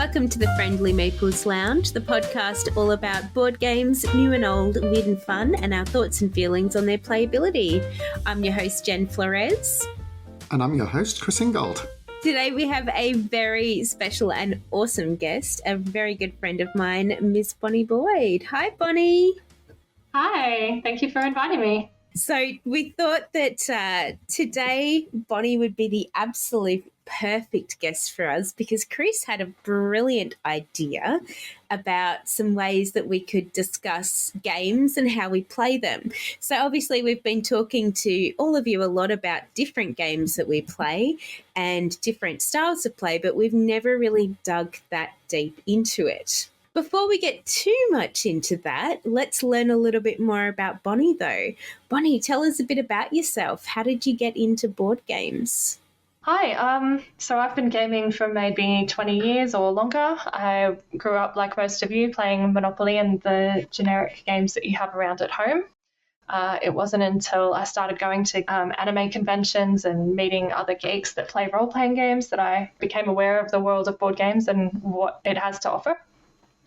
Welcome to the Friendly Meeples Lounge, the podcast all about board games, new and old, weird and fun, and our thoughts and feelings on their playability. I'm your host, Jen Florez. And I'm your host, Chris Ingold. Today we have a very special and awesome guest, a very good friend of mine, Miss Bonnie Boyd. Hi, Bonnie. Hi, thank you for inviting me. So we thought that today Bonnie would be the absolute perfect guest for us because Chris had a brilliant idea about some ways that we could discuss games and how we play them. So obviously we've been talking to all of you a lot about different games that we play and different styles of play, but we've never really dug that deep into it. Before we get too much into that, let's learn a little bit more about Bonnie, though. Bonnie, tell us a bit about yourself. How did you get into board games? Hi, so I've been gaming for maybe 20 years or longer. I grew up, like most of you, playing Monopoly and the generic games that you have around at home. It wasn't until I started going to anime conventions and meeting other geeks that play role-playing games that I became aware of the world of board games and what it has to offer.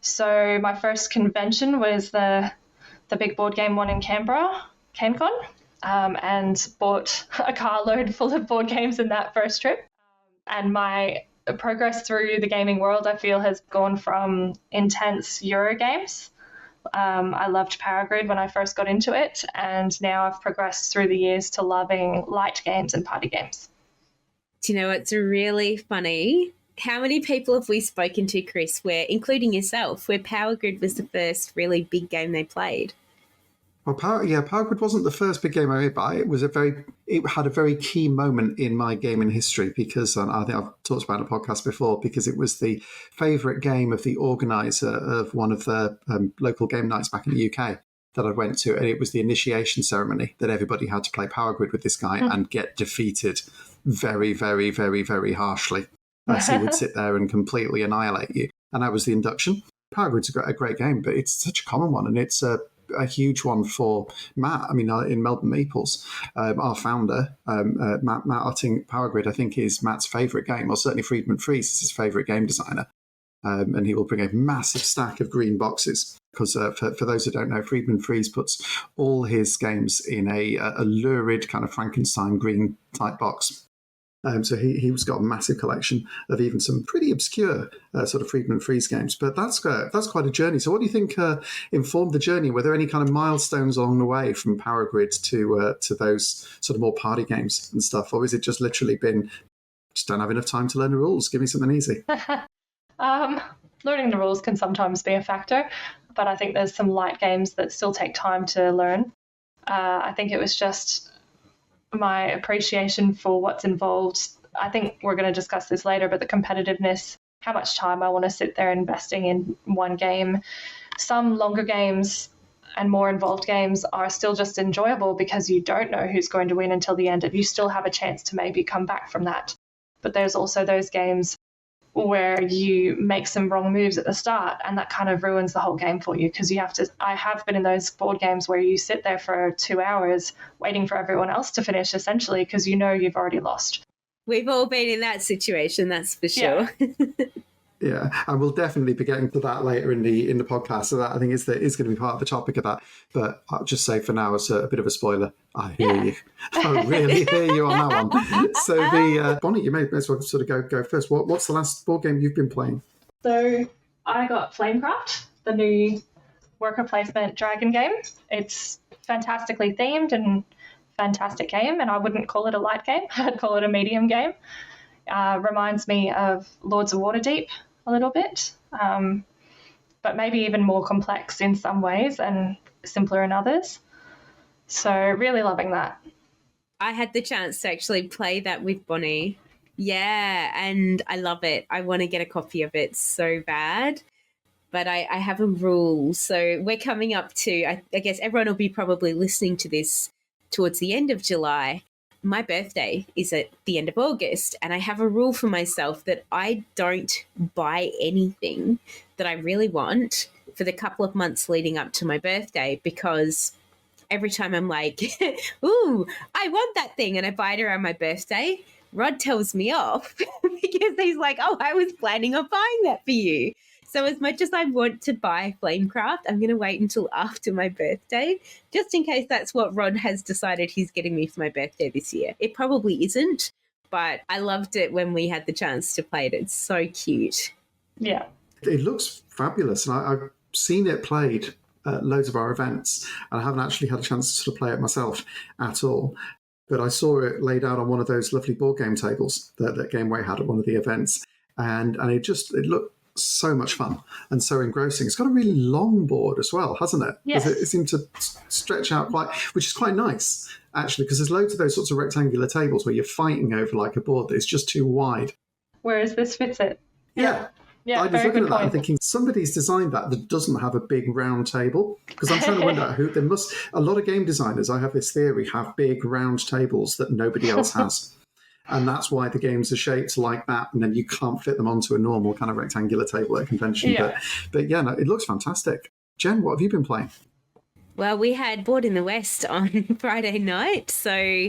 So my first convention was the big board game one in Canberra, CanCon, and bought a carload full of board games in that first trip. And my progress through the gaming world, I feel, has gone from intense Euro games. I loved Power Grid when I first got into it, and now I've progressed through the years to loving light games and party games. Do you know what's really funny? How many people have we spoken to, Chris, where, including yourself, where Power Grid was the first really big game they played? Well, Power Grid wasn't the first big game I made, but it had a very key moment in my gaming history because I think I've talked about it on a podcast before, because it was the favourite game of the organiser of one of the local game nights back in the UK that I went to, and it was the initiation ceremony that everybody had to play Power Grid with this guy and get defeated very, very, very, very harshly. He would sit there and completely annihilate you. And that was the induction. Power Grid's a great game, but it's such a common one. And it's a huge one for Matt. I mean, in Melbourne Meeples, our founder, Matt Utting, Power Grid, I think, is Matt's favourite game, or certainly Friedman Freeze is his favourite game designer. And he will bring a massive stack of green boxes. Because for those who don't know, Friedman Freeze puts all his games in a lurid kind of Frankenstein green type box. So he's got a massive collection of even some pretty obscure sort of Friedman Freeze games. But that's quite a journey. So what do you think informed the journey? Were there any kind of milestones along the way from Power Grid to those sort of more party games and stuff? Or is it just literally been, just don't have enough time to learn the rules, give me something easy? Learning the rules can sometimes be a factor, but I think there's some light games that still take time to learn. I think it was just my appreciation for what's involved. I think we're going to discuss this later, but the competitiveness, how much time I want to sit there investing in one game. Some longer games and more involved games are still just enjoyable because you don't know who's going to win until the end, and you still have a chance to maybe come back from that. But there's also those games where you make some wrong moves at the start and that kind of ruins the whole game for you, because I have been in those board games where you sit there for 2 hours waiting for everyone else to finish, essentially, because you know you've already lost. We've all been in that situation, that's for sure. Yeah, and we'll definitely be getting to that later in the podcast. So that, I think, is going to be part of the topic of that. But I'll just say for now, as a bit of a spoiler, I hear you. I really hear you on that one. So Bonnie, you may as well sort of go first. What's the last board game you've been playing? So I got Flamecraft, the new worker placement dragon game. It's fantastically themed and fantastic game, and I wouldn't call it a light game. I'd call it a medium game. Reminds me of Lords of Waterdeep a little bit, but maybe even more complex in some ways and simpler in others. So really loving that. I had the chance to actually play that with Bonnie. Yeah, and I love it. I want to get a copy of it so bad. But I have a rule. So we're coming up to, I guess everyone will be probably listening to this towards the end of July. My birthday is at the end of August, and I have a rule for myself that I don't buy anything that I really want for the couple of months leading up to my birthday, because every time I'm like, ooh, I want that thing, and I buy it around my birthday, Rod tells me off because he's like, oh, I was planning on buying that for you. So as much as I want to buy Flamecraft, I'm going to wait until after my birthday, just in case that's what Rod has decided he's getting me for my birthday this year. It probably isn't, but I loved it when we had the chance to play it. It's so cute. Yeah. It looks fabulous, and I've seen it played at loads of our events, and I haven't actually had a chance to sort of play it myself at all. But I saw it laid out on one of those lovely board game tables that Gameway had at one of the events, and it looked so much fun and so engrossing. It's got a really long board as well, hasn't it? Yes. It seemed to stretch out quite, which is quite nice, actually, because there's loads of those sorts of rectangular tables where you're fighting over like a board that is just too wide. Whereas this fits it. Yeah. Yeah, I was very looking good at that and point. thinking somebody's designed that doesn't have a big round table, because I'm trying to wonder a lot of game designers, I have this theory, have big round tables that nobody else has. And that's why the games are shaped like that, and then you can't fit them onto a normal kind of rectangular table at a convention. Yeah. But yeah, no, it looks fantastic. Jen, what have you been playing? Well, we had Board in the West on Friday night, so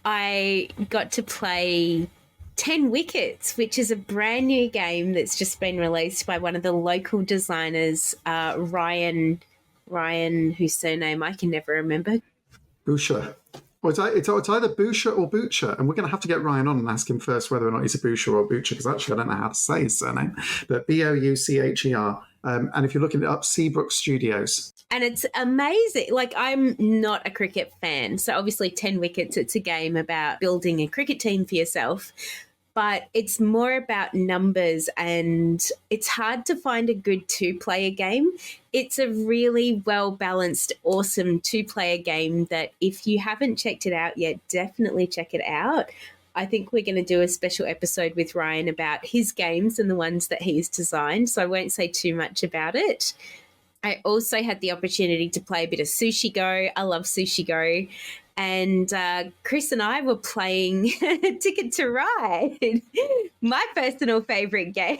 I got to play 10 Wickets, which is a brand new game that's just been released by one of the local designers, Ryan, whose surname I can never remember. Boucher. Well, it's either Boucher or Butcher, and we're going to have to get Ryan on and ask him first whether or not he's a Boucher or Butcher, because actually I don't know how to say his surname, but Boucher. And if you're looking it up, Seabrook Studios. And it's amazing. Like, I'm not a cricket fan, so obviously 10 Wickets, it's a game about building a cricket team for yourself. But it's more about numbers, and it's hard to find a good two-player game. It's a really well-balanced, awesome two-player game that if you haven't checked it out yet, definitely check it out. I think we're going to do a special episode with Ryan about his games and the ones that he's designed, so I won't say too much about it. I also had the opportunity to play a bit of Sushi Go. I love Sushi Go. And Chris and I were playing Ticket to Ride, my personal favourite game.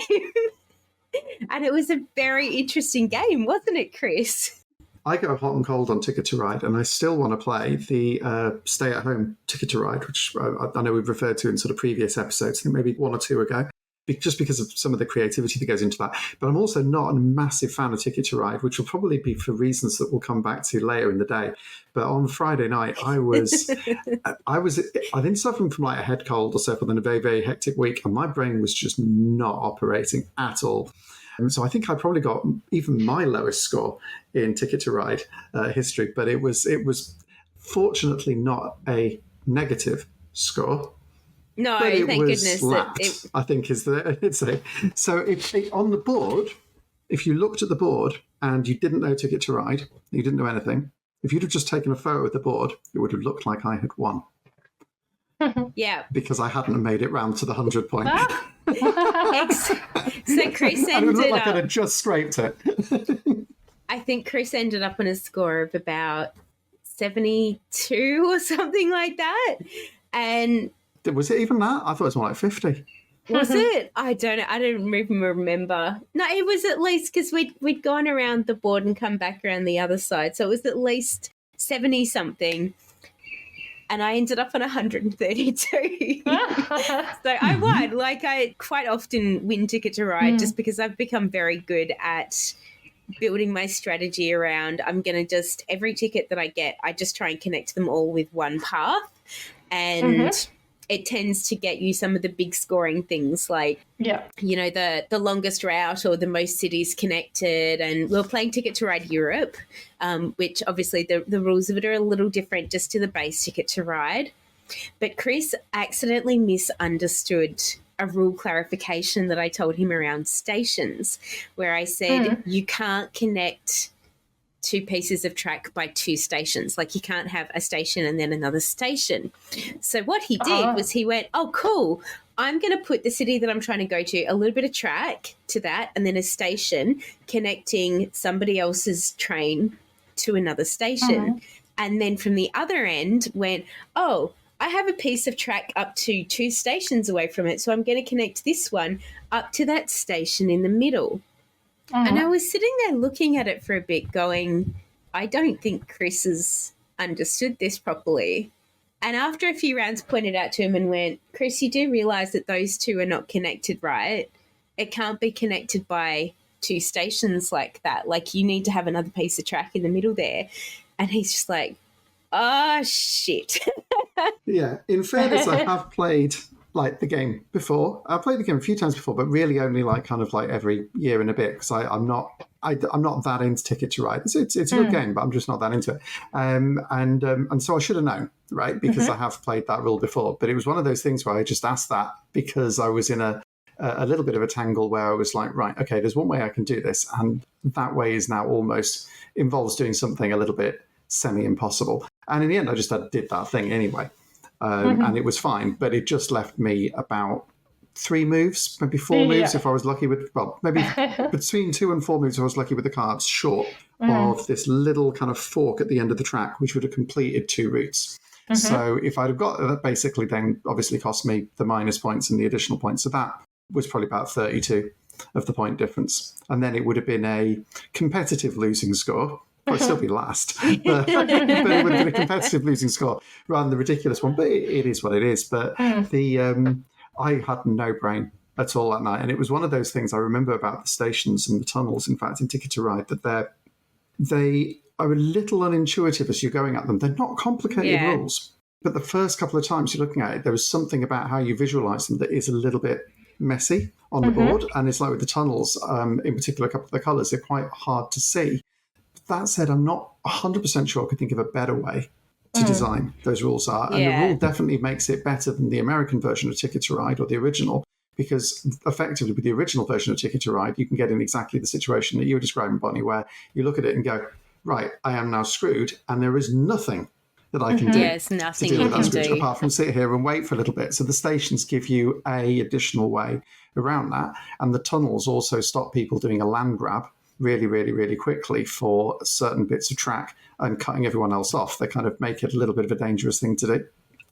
And it was a very interesting game, wasn't it, Chris? I go hot and cold on Ticket to Ride, and I still want to play the stay-at-home Ticket to Ride, which I know we've referred to in sort of previous episodes, I think maybe one or two ago, just because of some of the creativity that goes into that. But I'm also not a massive fan of Ticket to Ride, which will probably be for reasons that we'll come back to later in the day. But on Friday night, I think suffering from like a head cold or so, and a very, very hectic week, and my brain was just not operating at all. And so I think I probably got even my lowest score in Ticket to Ride history, but it was fortunately not a negative score. No, but it thank was goodness. slapped, I think is the so on the board, if you looked at the board and you didn't know Ticket to Ride, you didn't know anything, if you'd have just taken a photo of the board, it would have looked like I had won. Yeah. Because I hadn't made it round to the 100 point. So Chris And it would look ended like I'd up, have just scraped it. I think Chris ended up on a score of about 72 or something like that. And Was it even that? I thought it was more like 50. was it? I don't know. I don't even remember. No, it was at least, because we'd gone around the board and come back around the other side. So it was at least 70 something. And I ended up on 132. So I won. Like, I quite often win Ticket to Ride just because I've become very good at building my strategy around, I'm going to just, every ticket that I get, I just try and connect them all with one path. And it tends to get you some of the big scoring things like, you know, the longest route or the most cities connected. And we're playing Ticket to Ride Europe, which obviously the rules of it are a little different just to the base Ticket to Ride. But Chris accidentally misunderstood a rule clarification that I told him around stations, where I said you can't connect two pieces of track by two stations. Like, you can't have a station and then another station. So what he did was he went, oh, cool, I'm going to put the city that I'm trying to go to, a little bit of track to that, and then a station connecting somebody else's train to another station. And then from the other end went, oh, I have a piece of track up to two stations away from it, so I'm going to connect this one up to that station in the middle. And I was sitting there looking at it for a bit going, I don't think Chris has understood this properly. And after a few rounds, pointed out to him and went, Chris, you do realise that those two are not connected, right? It can't be connected by two stations like that. Like, you need to have another piece of track in the middle there. And he's just like, oh, shit. Yeah, in fairness, I have played like the game before. I've played the game a few times before, but really only like kind of like every year and a bit, because I'm not that into Ticket to Ride. It's a good game, but I'm just not that into it. And so I should have known, right? Because I have played that rule before. But it was one of those things where I just asked that because I was in a little bit of a tangle where I was like, right, okay, there's one way I can do this, and that way is now almost involves doing something a little bit semi-impossible. And in the end, I just did that thing anyway. And it was fine, but it just left me about 3 moves, maybe 4 moves if I was lucky with, well, maybe between 2 and 4 moves if I was lucky with the cards, short of this little kind of fork at the end of the track, which would have completed 2 routes. So if I'd have got that, basically then obviously cost me the minus points and the additional points. So that was probably about 32 of the point difference. And then it would have been a competitive losing score. I'd still be last, but it would have been a competitive losing score rather than the ridiculous one. But it is what it is. But I had no brain at all that night. And it was one of those things I remember about the stations and the tunnels, in fact, in Ticket to Ride, that they are a little unintuitive as you're going at them. They're not complicated rules. But the first couple of times you're looking at it, there was something about how you visualize them that is a little bit messy on the board. And it's like with the tunnels, in particular, a couple of the colors, they're quite hard to see. That said, I'm not 100% sure I could think of a better way to design those rules are. And the rule definitely makes it better than the American version of Ticket to Ride or the original, because effectively with the original version of Ticket to Ride, you can get in exactly the situation that you were describing, Bonnie, where you look at it and go, right, I am now screwed, and there is nothing that I can do to deal with that screwage apart from sit here and wait for a little bit. So the stations give you a additional way around that. And the tunnels also stop people doing a land grab really, really, really quickly for certain bits of track and cutting everyone else off. They kind of make it a little bit of a dangerous thing to do.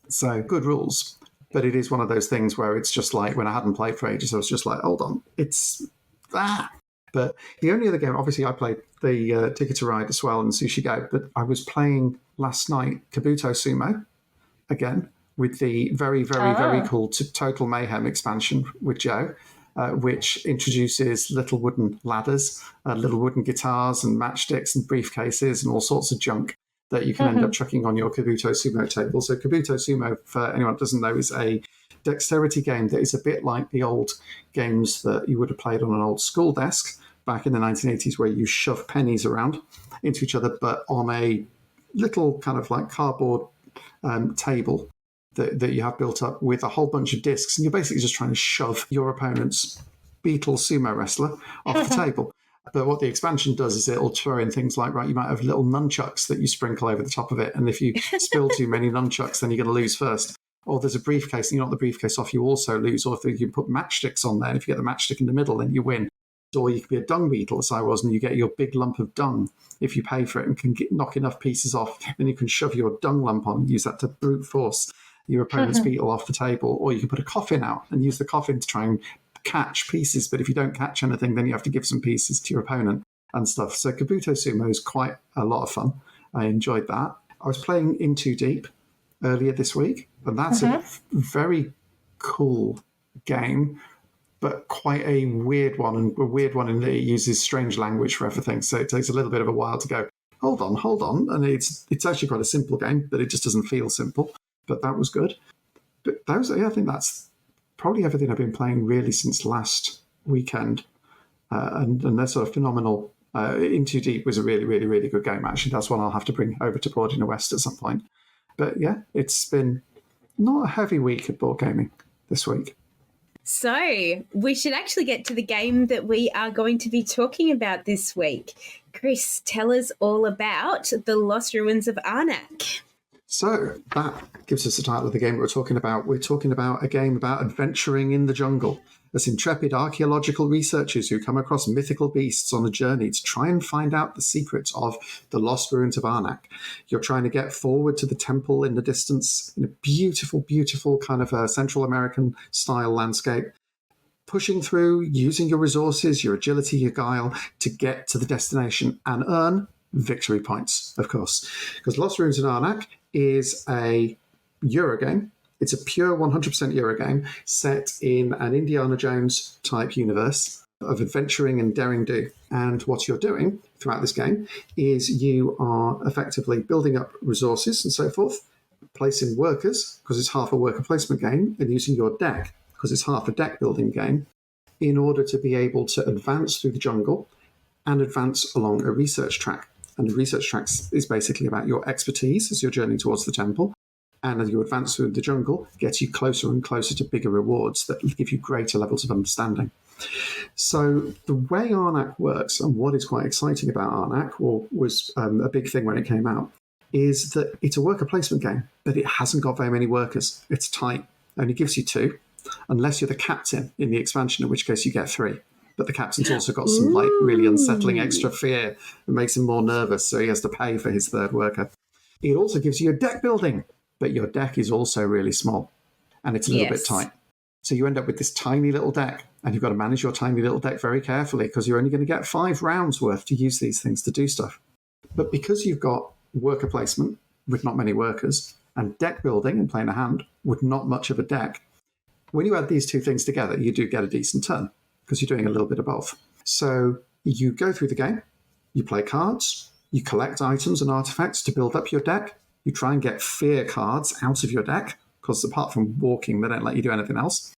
So good rules. But it is one of those things where it's just like, when I hadn't played for ages, I was just like, hold on, it's that. But the only other game, obviously I played the Ticket to Ride as well and Sushi Go, but I was playing last night Kabuto Sumo again with the very, very, very cool Total Mayhem expansion with Joe. Which introduces little wooden ladders, little wooden guitars and matchsticks and briefcases and all sorts of junk that you can end up chucking on your Kabuto Sumo table. So Kabuto Sumo, for anyone that doesn't know, is a dexterity game that is a bit like the old games that you would have played on an old school desk back in the 1980s, where you shove pennies around into each other, but on a little kind of like cardboard table that you have built up with a whole bunch of discs, and you're basically just trying to shove your opponent's Beetle sumo wrestler off the table. But what the expansion does is it'll throw in things like, right, you might have little nunchucks that you sprinkle over the top of it, and if you spill too many nunchucks, then you're going to lose first. Or there's a briefcase, and you knock the briefcase off, you also lose. Or if you put matchsticks on there, and if you get the matchstick in the middle, then you win. Or you could be a dung beetle, as I was, and you get your big lump of dung if you pay for it and can knock enough pieces off, then you can shove your dung lump on and use that to brute force your opponent's beetle off the table. Or you can put a coffin out and use the coffin to try and catch pieces, but if you don't catch anything, then you have to give some pieces to your opponent and stuff. So Kabuto Sumo is quite a lot of fun. I enjoyed that. I was playing In Too Deep earlier this week, and that's a very cool game, but quite a weird one, and a weird one in that it uses strange language for everything, so it takes a little bit of a while to go, hold on, and it's actually quite a simple game, but it just doesn't feel simple. But that was good. But I think that's probably everything I've been playing really since last weekend. And they're sort of phenomenal. In Too Deep was a really, really, really good game, actually. That's one I'll have to bring over to Board in the West at some point. But yeah, it's been not a heavy week at board gaming this week. So we should actually get to the game that we are going to be talking about this week. Chris, tell us all about the Lost Ruins of Arnak. So that gives us the title of the game we're talking about. We're talking about a game about adventuring in the jungle as intrepid archaeological researchers who come across mythical beasts on a journey to try and find out the secrets of the Lost Ruins of Arnak. You're trying to get forward to the temple in the distance in a beautiful, beautiful kind of a Central American style landscape, pushing through, using your resources, your agility, your guile to get to the destination and earn victory points, of course. Because Lost Ruins of Arnak is a Eurogame. It's a pure 100% Eurogame set in an Indiana Jones type universe of adventuring and daring do. And what you're doing throughout this game is you are effectively building up resources and so forth, placing workers, because it's half a worker placement game, and using your deck, because it's half a deck building game, in order to be able to advance through the jungle and advance along a research track. And the research track is basically about your expertise as you're journeying towards the temple. And as you advance through the jungle, gets you closer and closer to bigger rewards that give you greater levels of understanding. So the way Arnak works, and what is quite exciting about Arnak, or was a big thing when it came out, is that it's a worker placement game, but it hasn't got very many workers. It's tight. It only gives you 2, unless you're the captain in the expansion, in which case you get 3. But the captain's also got some like really unsettling extra fear that makes him more nervous, so he has to pay for his 3rd worker. It also gives you a deck building, but your deck is also really small, and it's a little bit tight. So you end up with this tiny little deck, and you've got to manage your tiny little deck very carefully because you're only going to get 5 rounds worth to use these things to do stuff. But because you've got worker placement with not many workers, and deck building and playing a hand with not much of a deck, when you add these 2 things together, you do get a decent turn because you're doing a little bit of both. So you go through the game, you play cards, you collect items and artifacts to build up your deck. You try and get fear cards out of your deck, because apart from walking, they don't let you do anything else.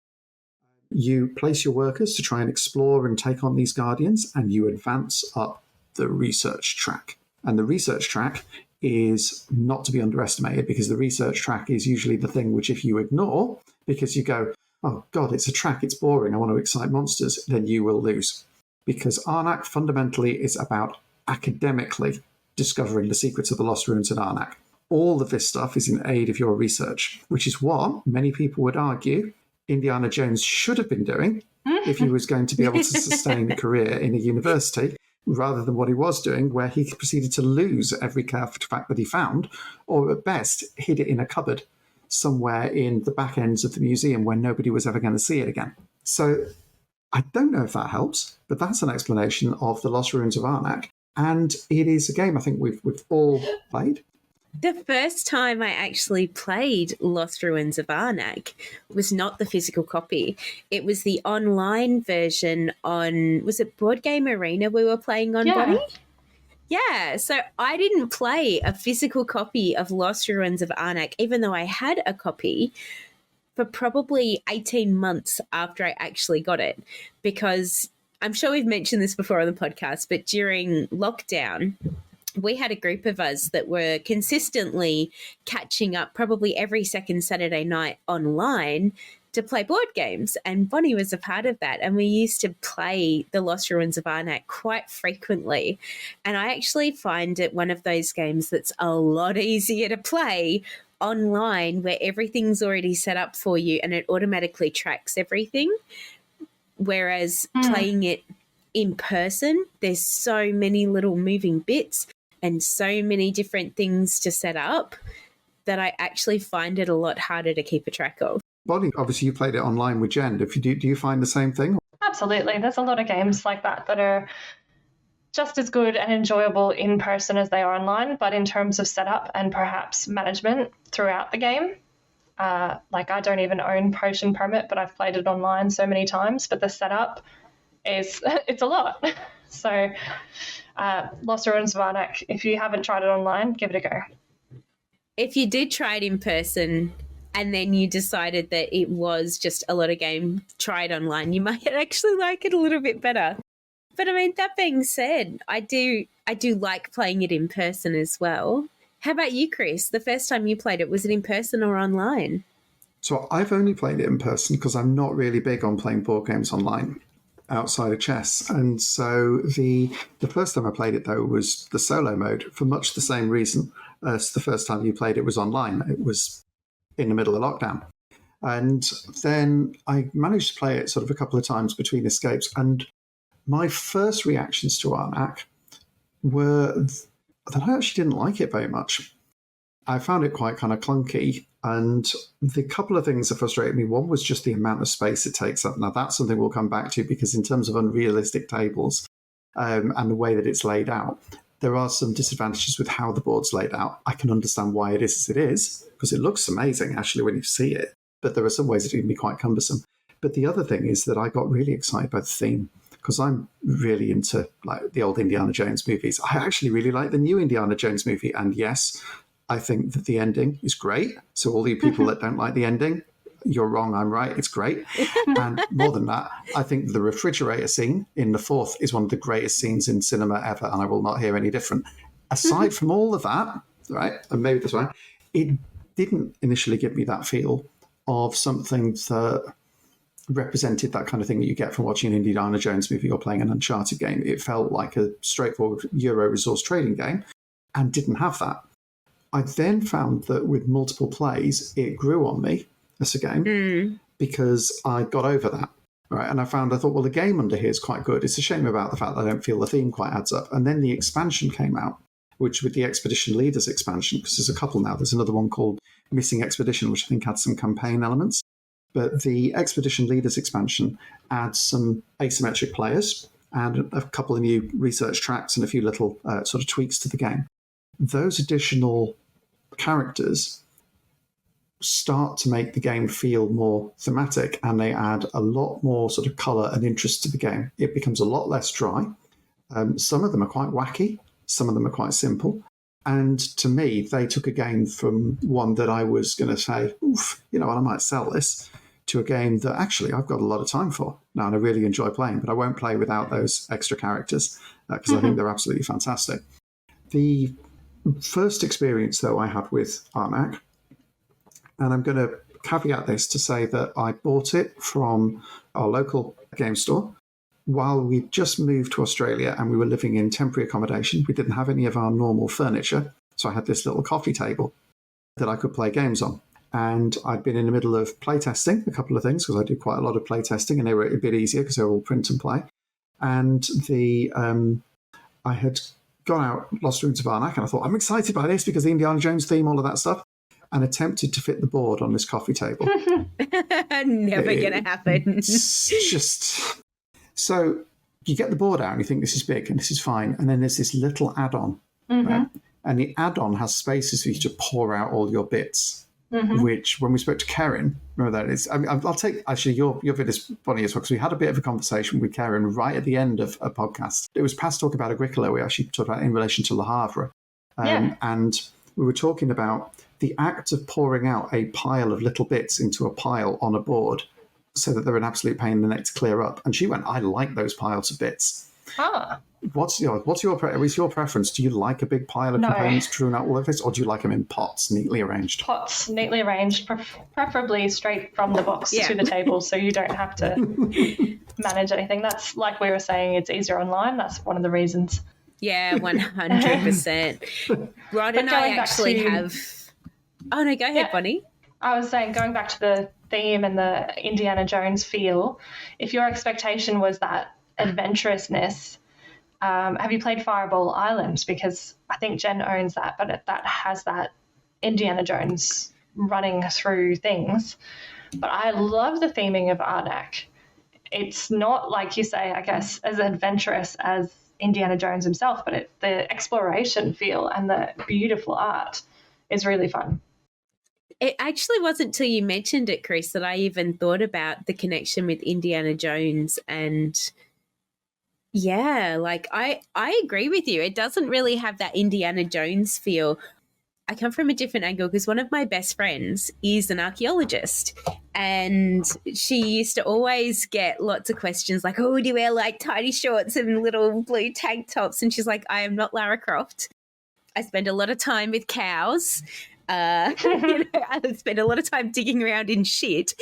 You place your workers to try and explore and take on these guardians, and you advance up the research track. And the research track is not to be underestimated, because the research track is usually the thing which if you ignore, because you go, oh God, it's a track, it's boring, I want to excite monsters, then you will lose. Because Arnak fundamentally is about academically discovering the secrets of the Lost Ruins of Arnak. All of this stuff is in aid of your research, which is what many people would argue Indiana Jones should have been doing if he was going to be able to sustain a career in a university, rather than what he was doing, where he proceeded to lose every artifact that he found, or at best hid it in a cupboard somewhere in the back ends of the museum where nobody was ever going to see it again. So I don't know if that helps, but that's an explanation of the Lost Ruins of Arnak. And it is a game I think we've all played. The first time I actually played Lost Ruins of Arnak was not the physical copy. It was the online version on, was it Board Game Arena we were playing on, Bonnie? Yeah, so I didn't play a physical copy of Lost Ruins of Arnak, even though I had a copy, for probably 18 months after I actually got it, because I'm sure we've mentioned this before on the podcast, but during lockdown, we had a group of us that were consistently catching up probably every second Saturday night online to play board games, and Bonnie was a part of that, and we used to play the Lost Ruins of Arnak quite frequently. And I actually find it one of those games that's a lot easier to play online, where everything's already set up for you and it automatically tracks everything, whereas playing it in person, there's so many little moving bits and so many different things to set up that I actually find it a lot harder to keep a track of. Bonnie, obviously you played it online with Jen. Do you find the same thing? Absolutely. There's a lot of games like that that are just as good and enjoyable in person as they are online, but in terms of setup and perhaps management throughout the game, like I don't even own Potion Permit, but I've played it online so many times, but the setup is, it's a lot. So Lost Ruins of Arnak, if you haven't tried it online, give it a go. If you did try it in person and then you decided that it was just a lot of game tried online, you might actually like it a little bit better. But I mean, that being said, I do like playing it in person as well. How about you, Chris? The first time you played it, was it in person or online? So I've only played it in person because I'm not really big on playing board games online outside of chess. And so the first time I played it, though, was the solo mode for much the same reason as the first time you played it was online. It was in the middle of lockdown. And then I managed to play it sort of a couple of times between escapes. And my first reactions to Arnak were that I actually didn't like it very much. I found it quite kind of clunky. And the couple of things that frustrated me, one was just the amount of space it takes up. Now, that's something we'll come back to, because in terms of unrealistic tables and the way that it's laid out, There are some disadvantages with how the board's laid out. I can understand why it is as it is, because it looks amazing, actually, when you see it. But there are some ways it can be quite cumbersome. But the other thing is that I got really excited by the theme, because I'm really into like the old Indiana Jones movies. I actually really like the new Indiana Jones movie. And yes, I think that the ending is great. So all you people that don't like the ending, you're wrong, I'm right, it's great. And more than that, I think the refrigerator scene in the fourth is one of the greatest scenes in cinema ever, and I will not hear any different. Aside from all of that, right, and maybe that's right, it didn't initially give me that feel of something that represented that kind of thing that you get from watching an Indiana Jones movie or playing an Uncharted game. It felt like a straightforward Euro resource trading game and didn't have that. I then found that with multiple plays, it grew on me as a game because I got over that. Right. And I thought, well, the game under here is quite good. It's a shame about the fact that I don't feel the theme quite adds up. And then the expansion came out, which with the Expedition Leaders expansion, because there's a couple now. There's another one called Missing Expedition, which I think had some campaign elements. But the Expedition Leaders expansion adds some asymmetric players and a couple of new research tracks and a few little sort of tweaks to the game. Those additional characters start to make the game feel more thematic, and they add a lot more sort of colour and interest to the game. It becomes a lot less dry. Some of them are quite wacky. Some of them are quite simple. And to me, they took a game from one that I was going to say, oof, you know what, I might sell this, to a game that actually I've got a lot of time for now and I really enjoy playing, but I won't play without those extra characters because I think they're absolutely fantastic. The first experience, though, I had with Arnak, and I'm going to caveat this to say that I bought it from our local game store while we just moved to Australia and we were living in temporary accommodation. We didn't have any of our normal furniture, so I had this little coffee table that I could play games on. And I'd been in the middle of playtesting a couple of things because I do quite a lot of playtesting, and they were a bit easier because they were all print and play. And I had got out Lost Ruins of Arnak, and I thought, I'm excited by this because the Indiana Jones theme, all of that stuff, and attempted to fit the board on this coffee table. Never going to happen. Just so you get the board out and you think this is big and this is fine, and then there's this little add-on, right? And the add-on has spaces for you to pour out all your bits. Which, when we spoke to Karen, remember that is. I mean, I'll take actually your bit is funny as well because we had a bit of a conversation with Karen right at the end of a podcast. It was past talk about Agricola. We actually talked about in relation to Le Havre, and we were talking about the act of pouring out a pile of little bits into a pile on a board, so that they're an absolute pain in the neck to clear up. And she went, "I like those piles of bits." What's your preference? Do you like a big pile of components strewn out all over this, or do you like them in pots, neatly arranged? Pots, neatly arranged, preferably straight from the box to the table, so you don't have to manage anything. That's like we were saying, it's easier online. That's one of the reasons. Yeah, 100%. Rod and I actually have... Oh, no, go ahead, Bonnie. I was saying, going back to the theme and the Indiana Jones feel, if your expectation was that adventurousness, have you played Fireball Island? Because I think Jen owns that, but that has that Indiana Jones running through things. But I love the theming of Arnak. It's not, like you say, I guess, as adventurous as Indiana Jones himself, but the exploration feel and the beautiful art is really fun. It actually wasn't till you mentioned it, Chris, that I even thought about the connection with Indiana Jones. And yeah, like I agree with you. It doesn't really have that Indiana Jones feel. I come from a different angle because one of my best friends is an archaeologist, and she used to always get lots of questions like, oh, do you wear like tiny shorts and little blue tank tops? And she's like, I am not Lara Croft. I spend a lot of time with cows. I spent a lot of time digging around in shit,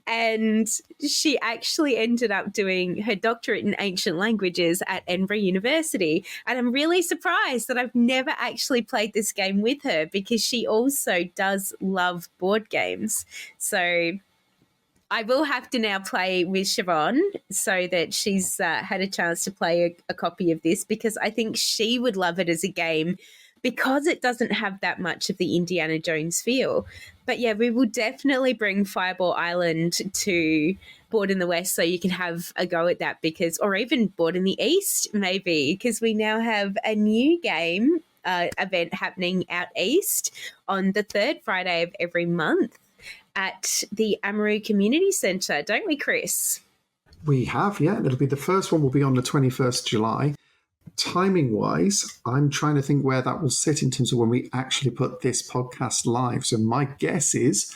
and she actually ended up doing her doctorate in ancient languages at Edinburgh University. And I'm really surprised that I've never actually played this game with her because she also does love board games. So I will have to now play with Siobhan so that she's had a chance to play a copy of this, because I think she would love it as a game because it doesn't have that much of the Indiana Jones feel. But yeah, we will definitely bring Fireball Island to Board in the West so you can have a go at that, because, or even Board in the East maybe, because we now have a new game event happening out east on the third Friday of every month at the Amaru Community Centre, don't we, Chris? We have, yeah. It'll be the first one will be on the 21st July. Timing wise, I'm trying to think where that will sit in terms of when we actually put this podcast live. So my guess is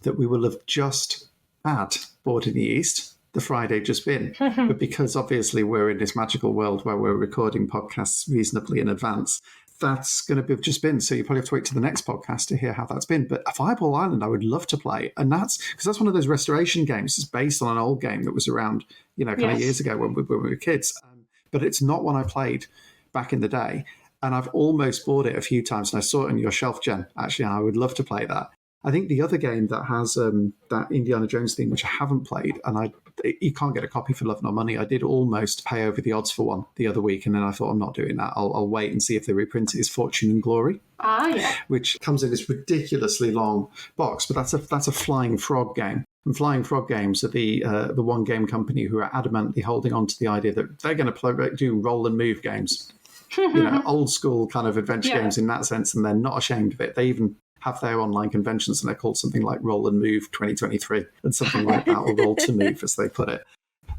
that we will have just had Board in the East, the Friday just been. But because obviously we're in this magical world where we're recording podcasts reasonably in advance, that's going to have just been. So you probably have to wait to the next podcast to hear how that's been. But Fireball Island, I would love to play. And that's because that's one of those restoration games. It's based on an old game that was around, kind of years ago when we were kids. But it's not one I played back in the day. And I've almost bought it a few times. And I saw it on your shelf, Jen. Actually, I would love to play that. I think the other game that has that Indiana Jones theme, which I haven't played, and you can't get a copy for love nor money. I did almost pay over the odds for one the other week, and then I thought, I'm not doing that. I'll wait and see if they reprint it. Is Fortune and Glory, which comes in this ridiculously long box, but that's a Flying Frog game. And Flying Frog Games are the one game company who are adamantly holding on to the idea that they're going to do roll and move games, old school kind of adventure games in that sense, and they're not ashamed of it. They even have their online conventions, and they're called something like Roll and Move 2023 and something like that, or Roll to Move, as they put it.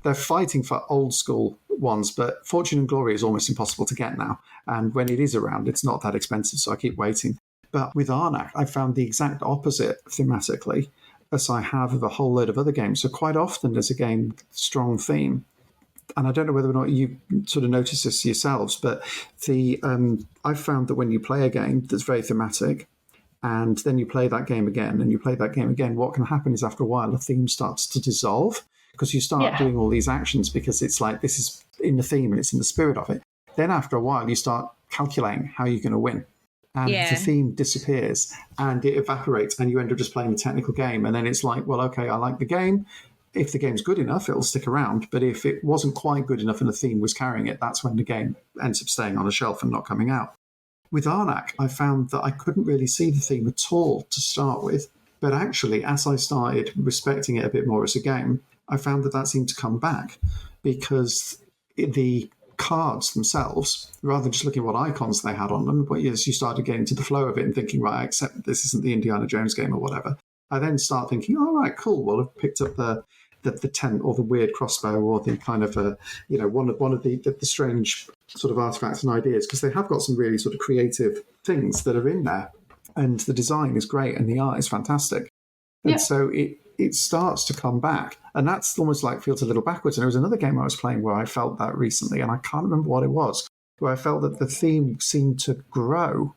They're fighting for old school ones, but Fortune and Glory is almost impossible to get now. And when it is around, it's not that expensive, so I keep waiting. But with Arnak, I found the exact opposite thematically, as I have of a whole load of other games. So quite often there's a game with a strong theme. And I don't know whether or not you sort of notice this yourselves, but I've found that when you play a game that's very thematic, and then you play that game again, and you play that game again, what can happen is after a while, the theme starts to dissolve because you start doing all these actions because it's like this is in the theme and it's in the spirit of it. Then after a while, you start calculating how you're going to win. And the theme disappears and it evaporates and you end up just playing a technical game. And then it's like, well, okay, I like the game. If the game's good enough, it'll stick around. But if it wasn't quite good enough and the theme was carrying it, that's when the game ends up staying on a shelf and not coming out. With Arnak, I found that I couldn't really see the theme at all to start with. But actually, as I started respecting it a bit more as a game, I found that seemed to come back because the cards themselves, rather than just looking at what icons they had on them, but as you started getting into the flow of it and thinking, right, I accept that this isn't the Indiana Jones game or whatever, I then start thinking, all right, cool, well, I've picked up the tent or the weird crossbow or the kind of one of the strange sort of artifacts and ideas, because they have got some really sort of creative things that are in there, and the design is great and the art is fantastic, and so it starts to come back, and that's almost like feels a little backwards. And there was another game I was playing where I felt that recently, and I can't remember what it was, where I felt that the theme seemed to grow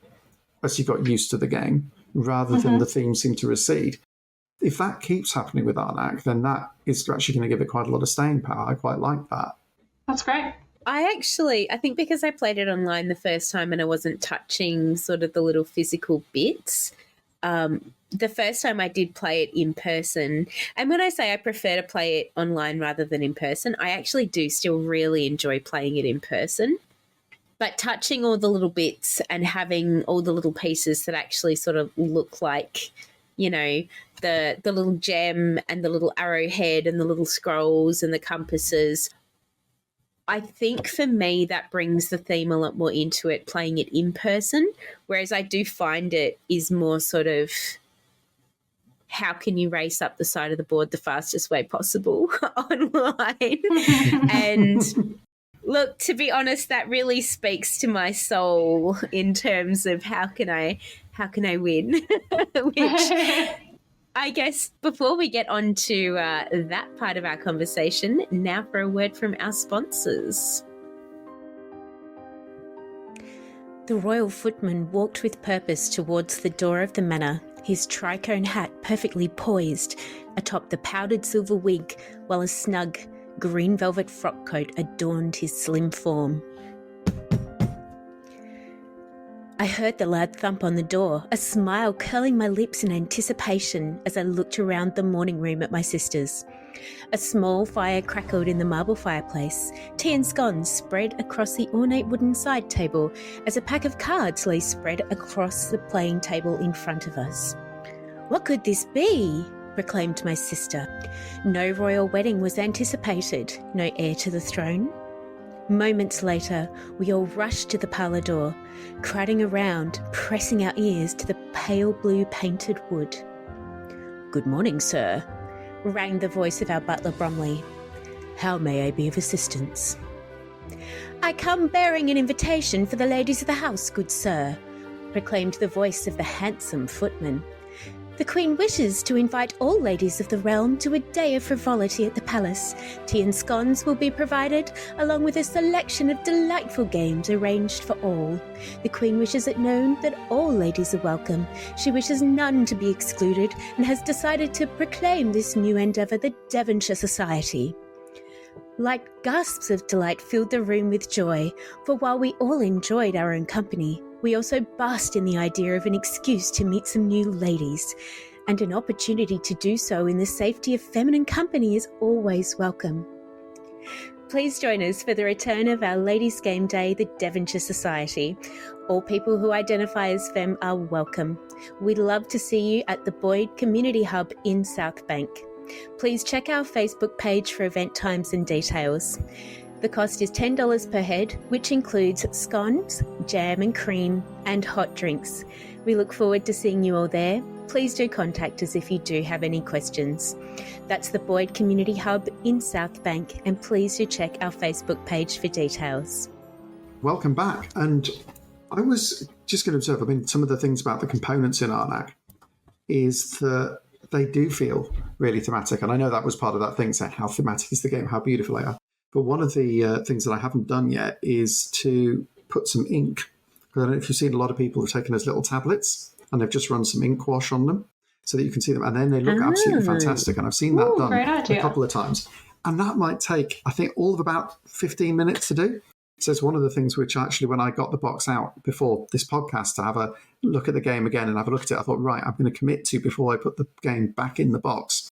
as you got used to the game rather than the theme seemed to recede. If that keeps happening with Arnak, then that is actually going to give it quite a lot of staying power. I quite like that. That's great. I think because I played it online the first time and I wasn't touching sort of the little physical bits, the first time I did play it in person, and when I say I prefer to play it online rather than in person, I actually do still really enjoy playing it in person. But touching all the little bits and having all the little pieces that actually sort of look like, the little gem and the little arrowhead and the little scrolls and the compasses, I think for me that brings the theme a lot more into it, playing it in person, whereas I do find it is more sort of how can you race up the side of the board the fastest way possible online. And look, to be honest, that really speaks to my soul in terms of how can I win, which I guess before we get on to that part of our conversation, now for a word from our sponsors. The royal footman walked with purpose towards the door of the manor, his tricone hat perfectly poised atop the powdered silver wig, while a snug green velvet frock coat adorned his slim form. I heard the loud thump on the door, a smile curling my lips in anticipation as I looked around the morning room at my sisters. A small fire crackled in the marble fireplace, tea and scones spread across the ornate wooden side table as a pack of cards lay spread across the playing table in front of us. "What could this be?" proclaimed my sister. No royal wedding was anticipated, no heir to the throne. Moments later, we all rushed to the parlour door, crowding around, pressing our ears to the pale blue painted wood. "Good morning, sir," rang the voice of our butler Bromley. "How may I be of assistance?" "I come bearing an invitation for the ladies of the house, good sir," proclaimed the voice of the handsome footman. "The Queen wishes to invite all ladies of the realm to a day of frivolity at the palace. Tea and scones will be provided, along with a selection of delightful games arranged for all. The Queen wishes it known that all ladies are welcome. She wishes none to be excluded and has decided to proclaim this new endeavour the Devonshire Society." Light gasps of delight filled the room with joy, for while we all enjoyed our own company, we also basked in the idea of an excuse to meet some new ladies, and an opportunity to do so in the safety of feminine company is always welcome. Please join us for the return of our Ladies' Game Day, the Devonshire Society. All people who identify as femme are welcome. We'd love to see you at the Boyd Community Hub in South Bank. Please check our Facebook page for event times and details. The cost is $10 per head, which includes scones, jam and cream, and hot drinks. We look forward to seeing you all there. Please do contact us if you do have any questions. That's the Boyd Community Hub in South Bank, and please do check our Facebook page for details. Welcome back. And I was just going to observe, some of the things about the components in Arnak is that they do feel really thematic. And I know that was part of that thing, saying how thematic is the game, how beautiful they are. But one of the things that I haven't done yet is to put some ink. I don't know if you've seen, a lot of people have taken those little tablets and they've just run some ink wash on them so that you can see them. And then they look absolutely fantastic. And I've seen that done a couple of times. And that might take, I think, all of about 15 minutes to do. So it's one of the things which actually, when I got the box out before this podcast to have a look at the game again and have a look at it, I thought, right, I'm going to commit to, before I put the game back in the box,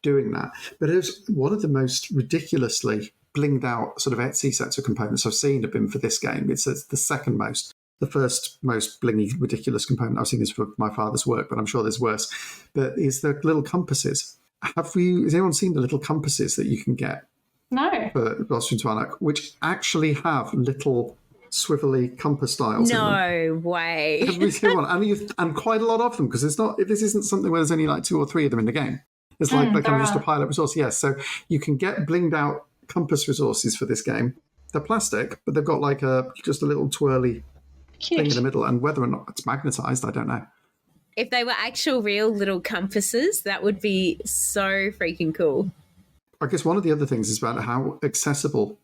doing that. But it was one of the most ridiculously blinged out sort of Etsy sets of components I've seen have been for this game. It's the second most. The first most blingy, ridiculous component I've seen is for my father's work, but I'm sure there's worse. But is the little compasses. Has anyone seen the little compasses that you can get? No. For Lost Ruins of Arnak, which actually have little swivelly compass dials in them. No way. Every single one. And quite a lot of them, because this isn't something where there's only like 2 or 3 of them in the game. It's like kind of just a pile of resources. Yes, so you can get blinged out compass resources for this game. They're plastic, but they've got like just a little twirly thing in the middle, and whether or not it's magnetized, I don't know. If they were actual real little compasses, that would be so freaking cool. I guess one of the other things is about how accessible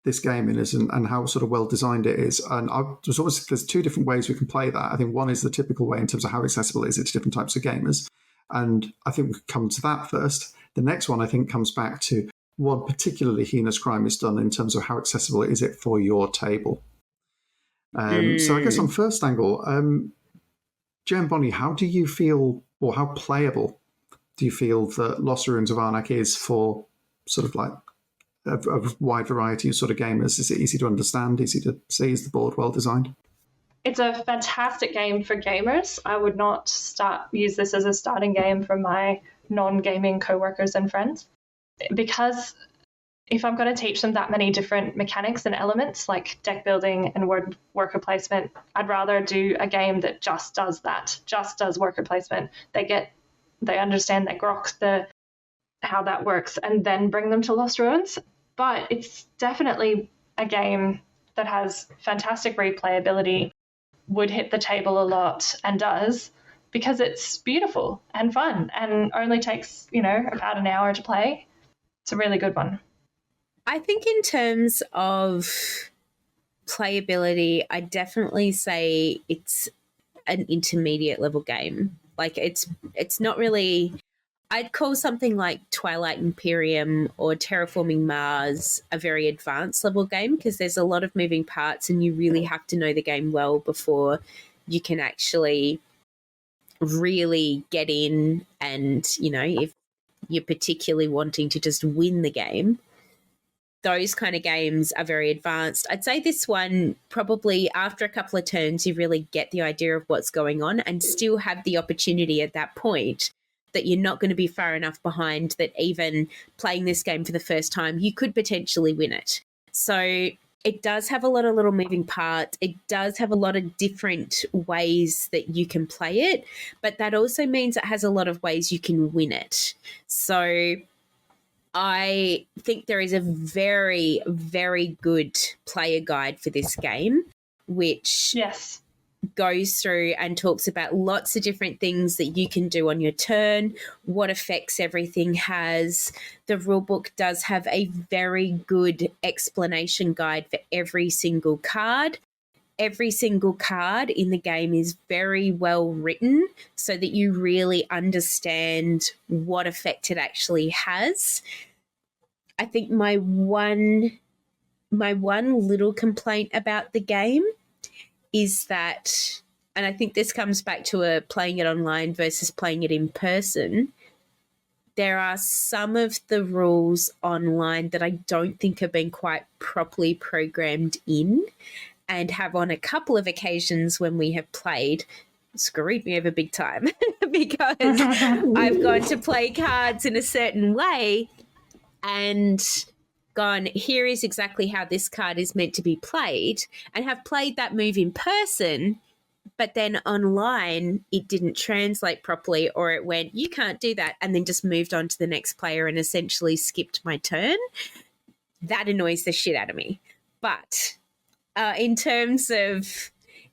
this game is and how sort of well designed it is. And there's 2 different ways we can play that. I think one is the typical way in terms of how accessible it is to different types of gamers. And I think we could come to that first. The next one, I think, comes back to what particularly heinous crime is done in terms of how accessible is it for your table. So I guess on first angle, Jen, Bonnie, how do you feel, or how playable do you feel that Lost Ruins of Arnak is for sort of like a wide variety of sort of gamers? Is it easy to understand, easy to see? Is the board well designed? It's a fantastic game for gamers. I would not use this as a starting game for my non-gaming co-workers and friends, because if I'm going to teach them that many different mechanics and elements like deck building and worker placement, I'd rather do a game that just does that, just does worker placement. They understand, they grok how that works, and then bring them to Lost Ruins. But it's definitely a game that has fantastic replayability, would hit the table a lot, and does, because it's beautiful and fun and only takes, about an hour to play. It's a really good one. I think in terms of playability, I definitely say it's an intermediate level game. Like it's not really, I'd call something like Twilight Imperium or Terraforming Mars a very advanced level game, because there's a lot of moving parts and you really have to know the game well before you can actually really get in and, if you're particularly wanting to just win the game, those kind of games are very advanced. I'd say this one, probably after a couple of turns, you really get the idea of what's going on and still have the opportunity at that point that you're not going to be far enough behind that even playing this game for the first time, you could potentially win it. So it does have a lot of little moving parts. It does have a lot of different ways that you can play it, but that also means it has a lot of ways you can win it. So I think there is a very, very good player guide for this game, which goes through and talks about lots of different things that you can do on your turn, what effects everything has. The rulebook does have a very good explanation guide for every single card. Every single card in the game is very well written so that you really understand what effect it actually has. I think my one little complaint about the game is that, and I think this comes back to playing it online versus playing it in person, there are some of the rules online that I don't think have been quite properly programmed in, and have on a couple of occasions when we have played screwed me over big time because I've gone to play cards in a certain way and gone, here is exactly how this card is meant to be played, and have played that move in person, but then online it didn't translate properly, or it went, you can't do that, and then just moved on to the next player and essentially skipped my turn. That annoys the shit out of me. But in terms of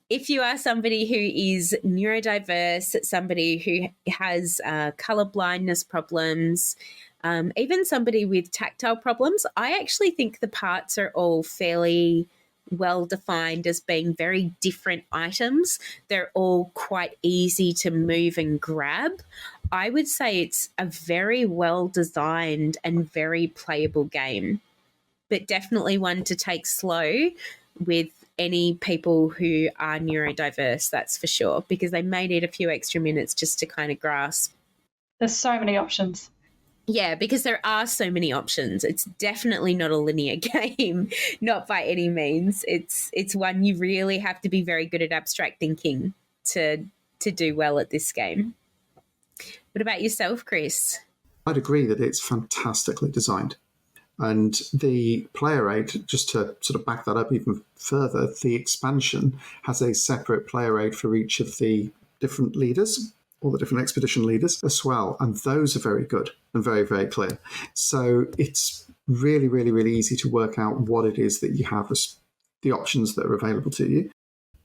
if you are somebody who is neurodiverse, somebody who has color blindness problems, even somebody with tactile problems, I actually think the parts are all fairly well defined as being very different items. They're all quite easy to move and grab. I would say it's a very well designed and very playable game, but definitely one to take slow with any people who are neurodiverse, that's for sure, because they may need a few extra minutes just to kind of grasp. There's so many options. Yeah, because there are so many options. It's definitely not a linear game, not by any means. It's one you really have to be very good at abstract thinking to do well at this game. What about yourself, Chris? I'd agree that it's fantastically designed. And the player aid, just to sort of back that up even further, the expansion has a separate player aid for each of the different leaders, all the different expedition leaders as well. And those are very good and very, very clear. So it's really, really, really easy to work out what it is that you have as the options that are available to you.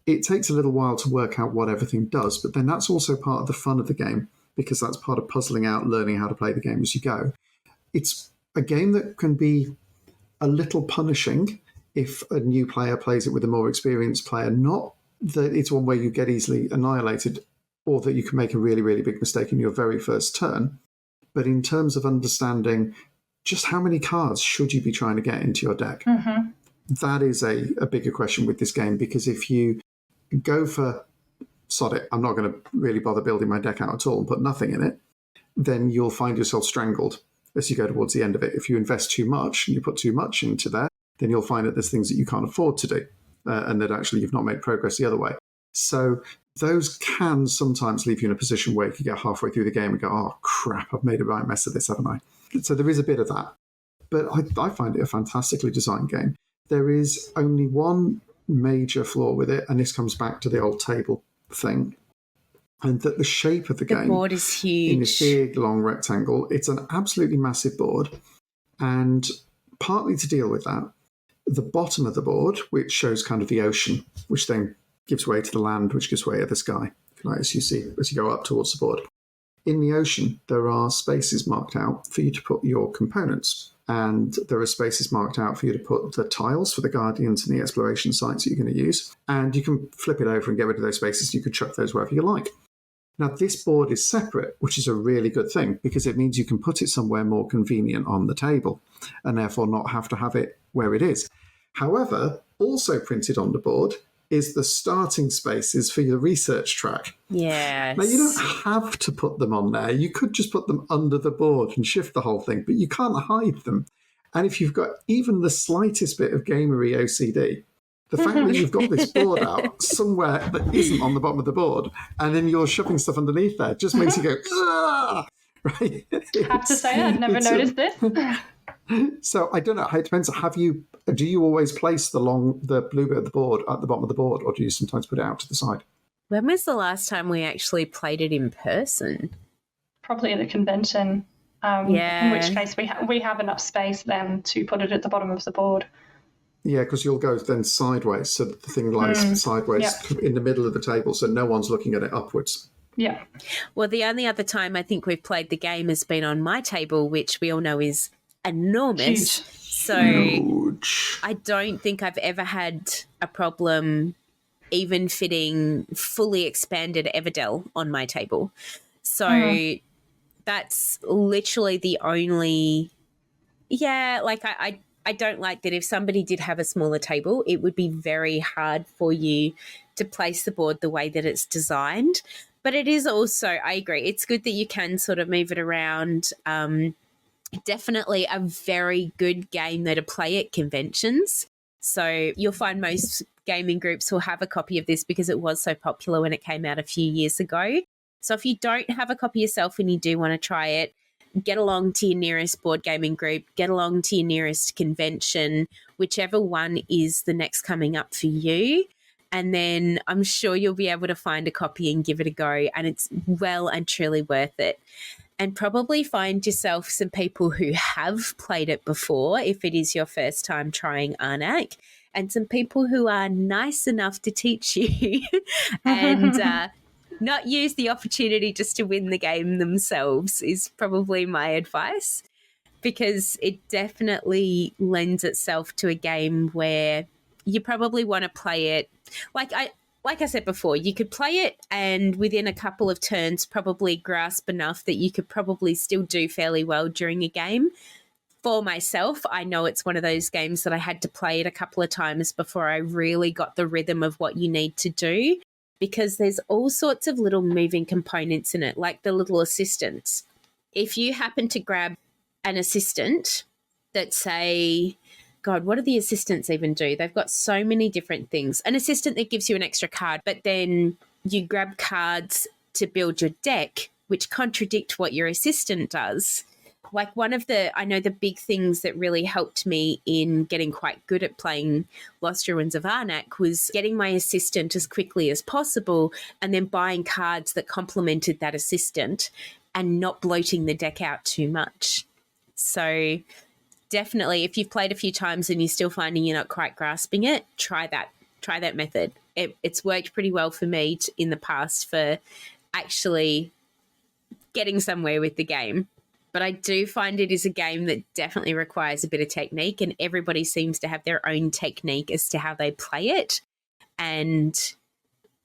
It takes a little while to work out what everything does, but then that's also part of the fun of the game, because that's part of puzzling out, learning how to play the game as you go. It's a game that can be a little punishing if a new player plays it with a more experienced player. Not that it's one where you get easily annihilated or that you can make a really, really big mistake in your very first turn, but in terms of understanding just how many cards should you be trying to get into your deck. That is a bigger question with this game, because if you go for, sod it, I'm not going to really bother building my deck out at all and put nothing in it, then you'll find yourself strangled as you go towards the end of it. If you invest too much and you put too much into there, then you'll find that there's things that you can't afford to do and that actually you've not made progress the other way. So those can sometimes leave you in a position where you can get halfway through the game and go, oh, crap, I've made a right mess of this, haven't I? So there is a bit of that. But I find it a fantastically designed game. There is only one major flaw with it, and this comes back to the old table thing, and that the shape of the game, board is huge. In this big, long rectangle. It's an absolutely massive board. And partly to deal with that, the bottom of the board, which shows kind of the ocean, which then gives way to the land, which gives way to the sky, as you see, as you go up towards the board. In the ocean, there are spaces marked out for you to put your components. And there are spaces marked out for you to put the tiles for the guardians and the exploration sites that you're going to use. And you can flip it over and get rid of those spaces. You can chuck those wherever you like. Now, this board is separate, which is a really good thing, because it means you can put it somewhere more convenient on the table and therefore not have to have it where it is. However, also printed on the board is the starting spaces for your research track. Yes. Now, you don't have to put them on there. You could just put them under the board and shift the whole thing, but you can't hide them. And if you've got even the slightest bit of gamery OCD, the fact that you've got this board out somewhere that isn't on the bottom of the board, and then you're shoving stuff underneath there, just makes you go, ah! Right? I have to say, I've never noticed this. So I don't know. It depends. Do you always place the blue bit of the board at the bottom of the board, or do you sometimes put it out to the side? When was the last time we actually played it in person? Probably at a convention. In which case we have enough space then to put it at the bottom of the board. Yeah, because you'll go then sideways, so that the thing lies sideways in the middle of the table, so no one's looking at it upwards. Yeah. Well, the only other time I think we've played the game has been on my table, which we all know is enormous. Huge. So Huge. I don't think I've ever had a problem even fitting fully expanded Everdell on my table. So that's literally the only... Yeah, like I don't like that if somebody did have a smaller table, it would be very hard for you to place the board the way that it's designed. But it is also, I agree, it's good that you can sort of move it around. Definitely a very good game though to play at conventions. So you'll find most gaming groups will have a copy of this because it was so popular when it came out a few years ago. So if you don't have a copy yourself and you do want to try it, get along to your nearest board gaming group, get along to your nearest convention, whichever one is the next coming up for you. And then I'm sure you'll be able to find a copy and give it a go. And it's well and truly worth it. And probably find yourself some people who have played it before if it is your first time trying Arnak, and some people who are nice enough to teach you and not use the opportunity just to win the game themselves is probably my advice, because it definitely lends itself to a game where you probably want to play it. Like I said before, you could play it and within a couple of turns probably grasp enough that you could probably still do fairly well during a game. For myself, I know it's one of those games that I had to play it a couple of times before I really got the rhythm of what you need to do, because there's all sorts of little moving components in it, like the little assistants. If you happen to grab an assistant that say... God, what do the assistants even do? They've got so many different things. An assistant that gives you an extra card, but then you grab cards to build your deck, which contradict what your assistant does. Like I know the big things that really helped me in getting quite good at playing Lost Ruins of Arnak was getting my assistant as quickly as possible and then buying cards that complemented that assistant and not bloating the deck out too much. So... definitely, if you've played a few times and you're still finding you're not quite grasping it, try that method. It's worked pretty well for me in the past for actually getting somewhere with the game. But I do find it is a game that definitely requires a bit of technique, and everybody seems to have their own technique as to how they play it. And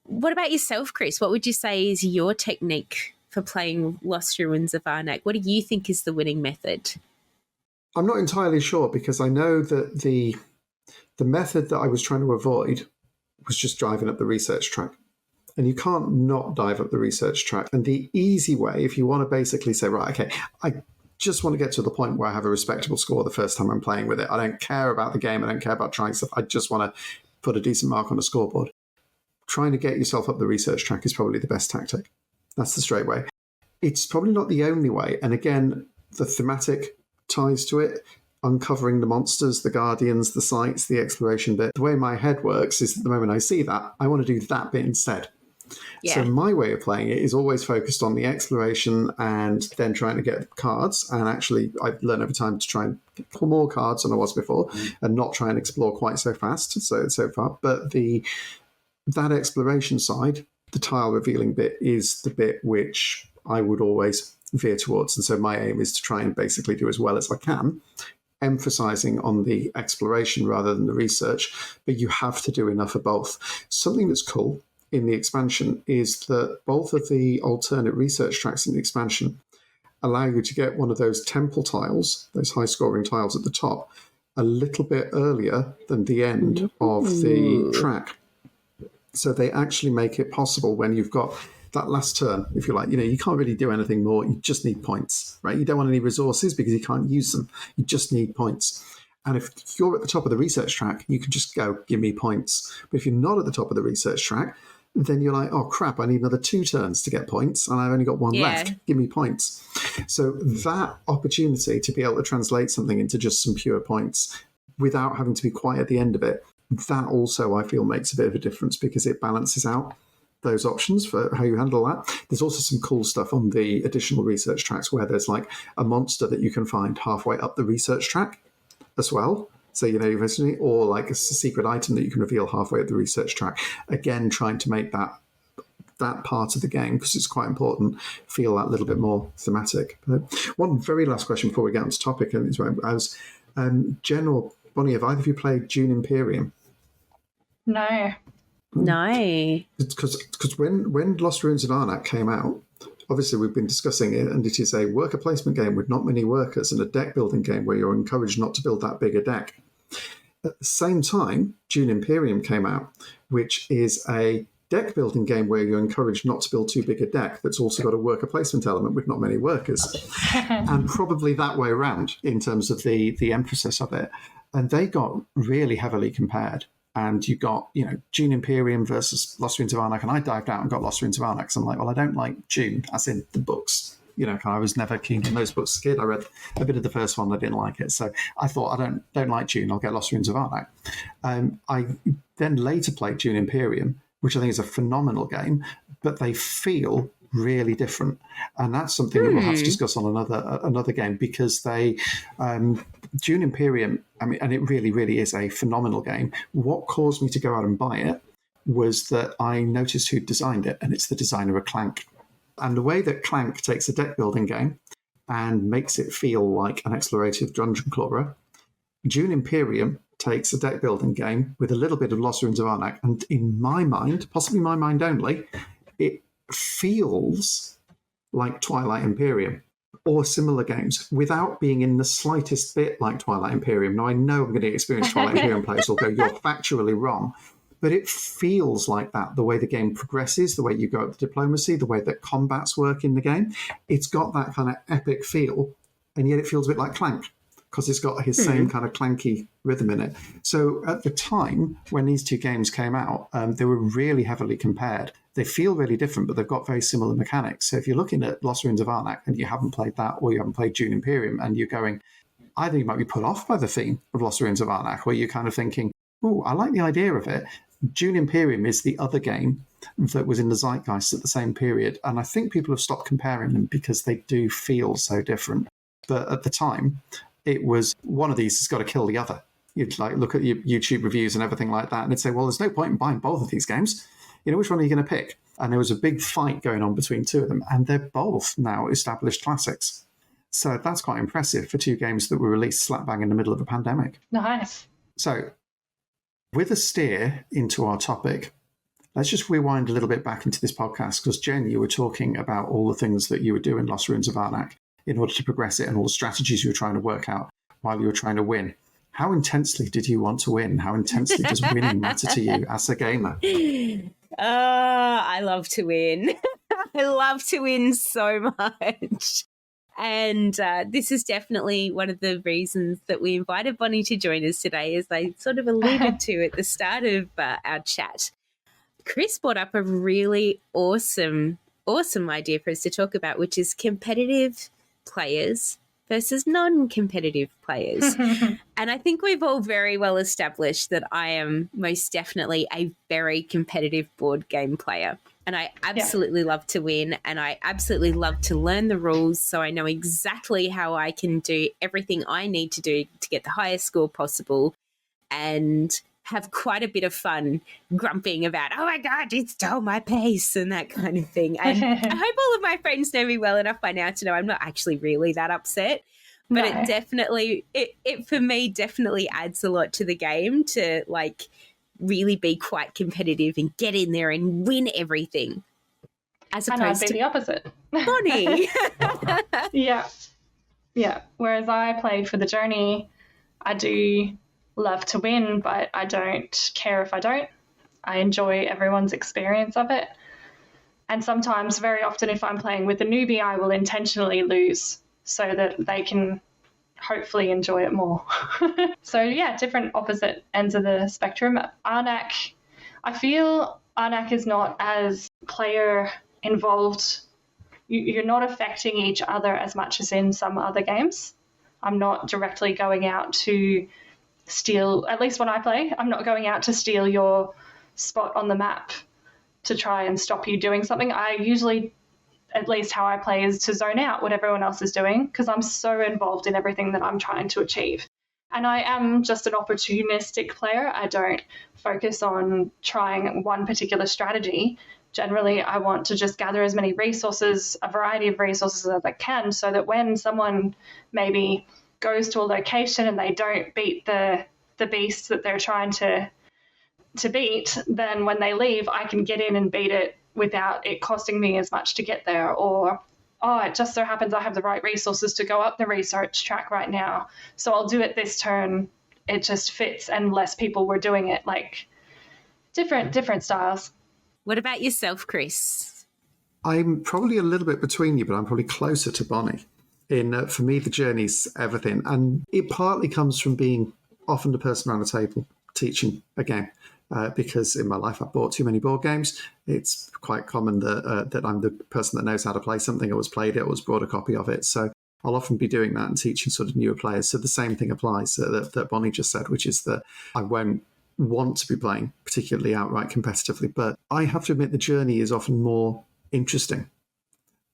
what about yourself, Chris? What would you say is your technique for playing Lost Ruins of Arnak? What do you think is the winning method? I'm not entirely sure, because I know that the method that I was trying to avoid was just driving up the research track. And you can't not dive up the research track. And the easy way, if you want to basically say, right, okay, I just want to get to the point where I have a respectable score the first time I'm playing with it. I don't care about the game. I don't care about trying stuff. I just want to put a decent mark on the scoreboard. Trying to get yourself up the research track is probably the best tactic. That's the straight way. It's probably not the only way. And again, the thematic ties to it, uncovering the monsters, the guardians, the sites, the exploration bit. The way my head works is that the moment I see that, I want to do that bit instead. Yeah. So my way of playing it is always focused on the exploration and then trying to get cards. And actually, I've learned over time to try and pull more cards than I was before and not try and explore quite so fast so far. But that exploration side, the tile revealing bit, is the bit which I would always veer towards. And so my aim is to try and basically do as well as I can, emphasizing on the exploration rather than the research, but you have to do enough of both. Something that's cool in the expansion is that both of the alternate research tracks in the expansion allow you to get one of those temple tiles, those high-scoring tiles at the top, a little bit earlier than the end of the track. So they actually make it possible when you've got that last turn, if you like, you can't really do anything more. You just need points, right? You don't want any resources because you can't use them. You just need points. And if you're at the top of the research track, you can just go, give me points. But if you're not at the top of the research track, then you're like, oh crap, I need another 2 turns to get points, and I've only got 1 left. Give me points. So that opportunity to be able to translate something into just some pure points without having to be quite at the end of it, that also I feel makes a bit of a difference because it balances out those options for how you handle that. There's also some cool stuff on the additional research tracks where there's like a monster that you can find halfway up the research track as well. So, or like a secret item that you can reveal halfway up the research track. Again, trying to make that part of the game, because it's quite important, feel that little bit more thematic. But one very last question before we get onto topic, and it's as Jen or Bonnie, have either of you played Dune Imperium? No. No. Because when Lost Ruins of Arnak came out, obviously we've been discussing it, and it is a worker placement game with not many workers and a deck building game where you're encouraged not to build that big a deck. At the same time, Dune Imperium came out, which is a deck building game where you're encouraged not to build too big a deck that's also got a worker placement element with not many workers. And probably that way around in terms of the emphasis of it. And they got really heavily compared. And you got, Dune Imperium versus Lost Ruins of Arnak. And I dived out and got Lost Ruins of Arnak. So I'm like, well, I don't like Dune, as in the books. I was never keen on those books as a kid. I read a bit of the first one. I didn't like it. So I thought, I don't like Dune. I'll get Lost Ruins of Arnak. I then later played Dune Imperium, which I think is a phenomenal game, but they feel really different. And that's something that we'll have to discuss on another game, because they... Dune Imperium, and it really, really is a phenomenal game. What caused me to go out and buy it was that I noticed who designed it, and it's the designer of Clank. And the way that Clank takes a deck building game and makes it feel like an explorative dungeon crawler, Dune Imperium takes a deck building game with a little bit of Lost Ruins of Arnak, and in my mind, possibly my mind only, it feels like Twilight Imperium or similar games without being in the slightest bit like Twilight Imperium. Now, I know I'm going to experience Twilight Imperium players will go, you're factually wrong, but it feels like that, the way the game progresses, the way you go at the diplomacy, the way that combats work in the game. It's got that kind of epic feel, and yet it feels a bit like Clank, because it's got his same kind of clanky rhythm in it. So at the time when these two games came out, they were really heavily compared. They feel really different, but they've got very similar mechanics. So if you're looking at Lost Ruins of Arnak and you haven't played that, or you haven't played Dune Imperium, and you're going, either you might be put off by the theme of Lost Ruins of Arnak, or you're kind of thinking, oh, I like the idea of it. Dune Imperium is the other game that was in the zeitgeist at the same period. And I think people have stopped comparing them because they do feel so different. But at the time, it was one of these has got to kill the other. You'd like look at your YouTube reviews and everything like that, and they'd say, well, there's no point in buying both of these games. Which one are you going to pick? And there was a big fight going on between two of them, and they're both now established classics. So that's quite impressive for two games that were released slap bang in the middle of a pandemic. Nice. So with a steer into our topic, let's just rewind a little bit back into this podcast, because Jen, you were talking about all the things that you were doing in Lost Ruins of Arnak in order to progress it, and all the strategies you were trying to work out while you were trying to win. How intensely did you want to win? How intensely does winning matter to you as a gamer? I love to win. I love to win so much. And this is definitely one of the reasons that we invited Bonnie to join us today, as I sort of alluded to at the start of our chat. Chris brought up a really awesome idea for us to talk about, which is competitive players versus non-competitive players. And I think we've all very well established that I am most definitely a very competitive board game player. And I absolutely love to win, and I absolutely love to learn the rules, so I know exactly how I can do everything I need to do to get the highest score possible, and have quite a bit of fun grumping about, oh my God, you stole my piece, and that kind of thing. And I hope all of my friends know me well enough by now to know I'm not actually really that upset. But it definitely, it for me definitely adds a lot to the game to like really be quite competitive and get in there and win everything. As opposed to the opposite. Bonnie. Yeah. Whereas I played for the journey, I do love to win, but I don't care if I don't. I enjoy everyone's experience of it. And sometimes, very often, if I'm playing with a newbie, I will intentionally lose so that they can hopefully enjoy it more. So yeah, different opposite ends of the spectrum. Arnak, I feel Arnak is not as player involved. You're not affecting each other as much as in some other games. I'm not directly going out to steal, at least when I play, I'm not going out to steal your spot on the map to try and stop you doing something. I usually, at least how I play, is to zone out what everyone else is doing because I'm so involved in everything that I'm trying to achieve. And I am just an opportunistic player. I don't focus on trying one particular strategy. Generally, I want to just gather as many resources, a variety of resources as I can, so that when someone maybe goes to a location and they don't beat the beast that they're trying to beat, then when they leave, I can get in and beat it without it costing me as much to get there. Or, oh, it just so happens I have the right resources to go up the research track right now, so I'll do it this turn. It just fits, and less people were doing it. Like different styles. What about yourself, Chris? I'm probably a little bit between you, but I'm probably closer to Bonnie. For me, the journey's everything. And it partly comes from being often the person around the table teaching a game. Because in my life I've bought too many board games. It's quite common that I'm the person that knows how to play something, or has played it, or has brought a copy of it. So I'll often be doing that and teaching sort of newer players. So the same thing applies that Bonnie just said, which is that I won't want to be playing particularly outright competitively, but I have to admit the journey is often more interesting.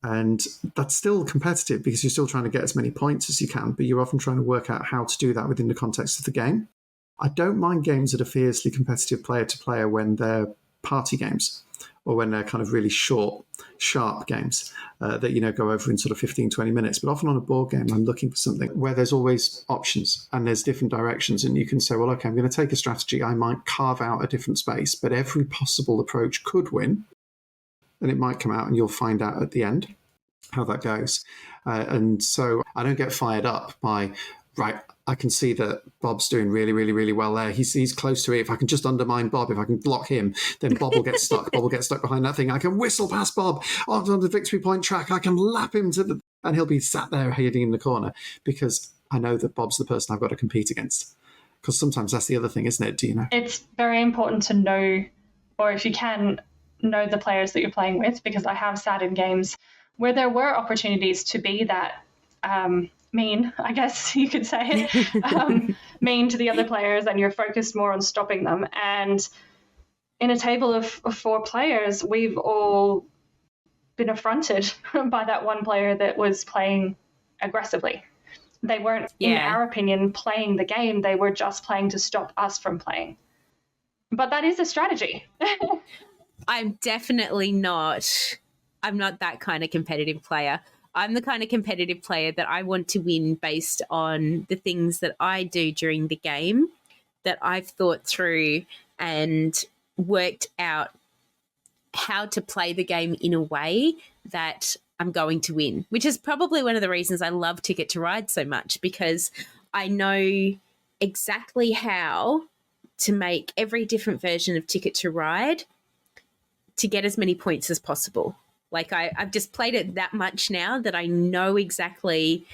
And that's still competitive because you're still trying to get as many points as you can, but you're often trying to work out how to do that within the context of the game. I don't mind games that are fiercely competitive player to player when they're party games or when they're kind of really short, sharp games that, go over in sort of 15, 20 minutes. But often on a board game, I'm looking for something where there's always options and there's different directions. And you can say, well, okay, I'm going to take a strategy. I might carve out a different space, but every possible approach could win. And it might come out and you'll find out at the end how that goes. And so I don't get fired up by, right, I can see that Bob's doing really, really, really well there. He's close to it. If I can just undermine Bob, if I can block him, then Bob will get stuck. Bob will get stuck behind that thing. I can whistle past Bob onto the victory point track. I can lap him and he'll be sat there hiding in the corner because I know that Bob's the person I've got to compete against. Because sometimes that's the other thing, isn't it? Do you know? It's very important to know, or if you can, know the players that you're playing with, because I have sat in games where there were opportunities to be that mean, I guess you could say, mean to the other players, and you're focused more on stopping them. And in a table of 4 players, we've all been affronted by that one player that was playing aggressively. They weren't, in our opinion, playing the game. They were just playing to stop us from playing. But that is a strategy. I'm not that kind of competitive player. I'm the kind of competitive player that I want to win based on the things that I do during the game that I've thought through and worked out how to play the game in a way that I'm going to win, which is probably one of the reasons I love Ticket to Ride so much, because I know exactly how to make every different version of Ticket to Ride to get as many points as possible. Like I've just played it that much now that I know exactly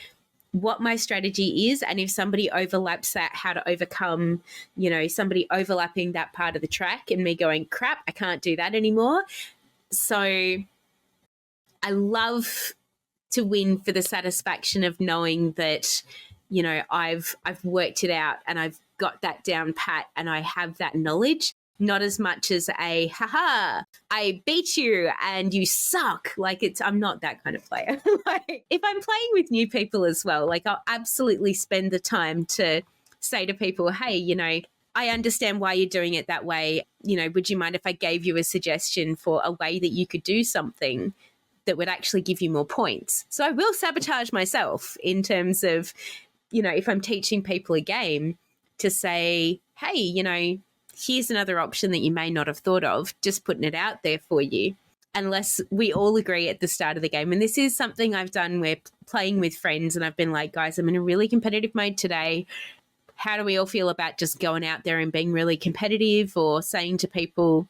what my strategy is, and if somebody overlaps that, how to overcome, somebody overlapping that part of the track and me going, crap, I can't do that anymore. So I love to win for the satisfaction of knowing that, I've worked it out and I've got that down pat and I have that knowledge. Not as much as a, haha, I beat you and you suck. I'm not that kind of player. If I'm playing with new people as well, I'll absolutely spend the time to say to people, hey, I understand why you're doing it that way. Would you mind if I gave you a suggestion for a way that you could do something that would actually give you more points? So I will sabotage myself in terms of, if I'm teaching people a game, to say, hey, here's another option that you may not have thought of, just putting it out there for you, unless we all agree at the start of the game. And this is something I've done where playing with friends and I've been like, guys, I'm in a really competitive mode today. how do we all feel about just going out there and being really competitive, or saying to people,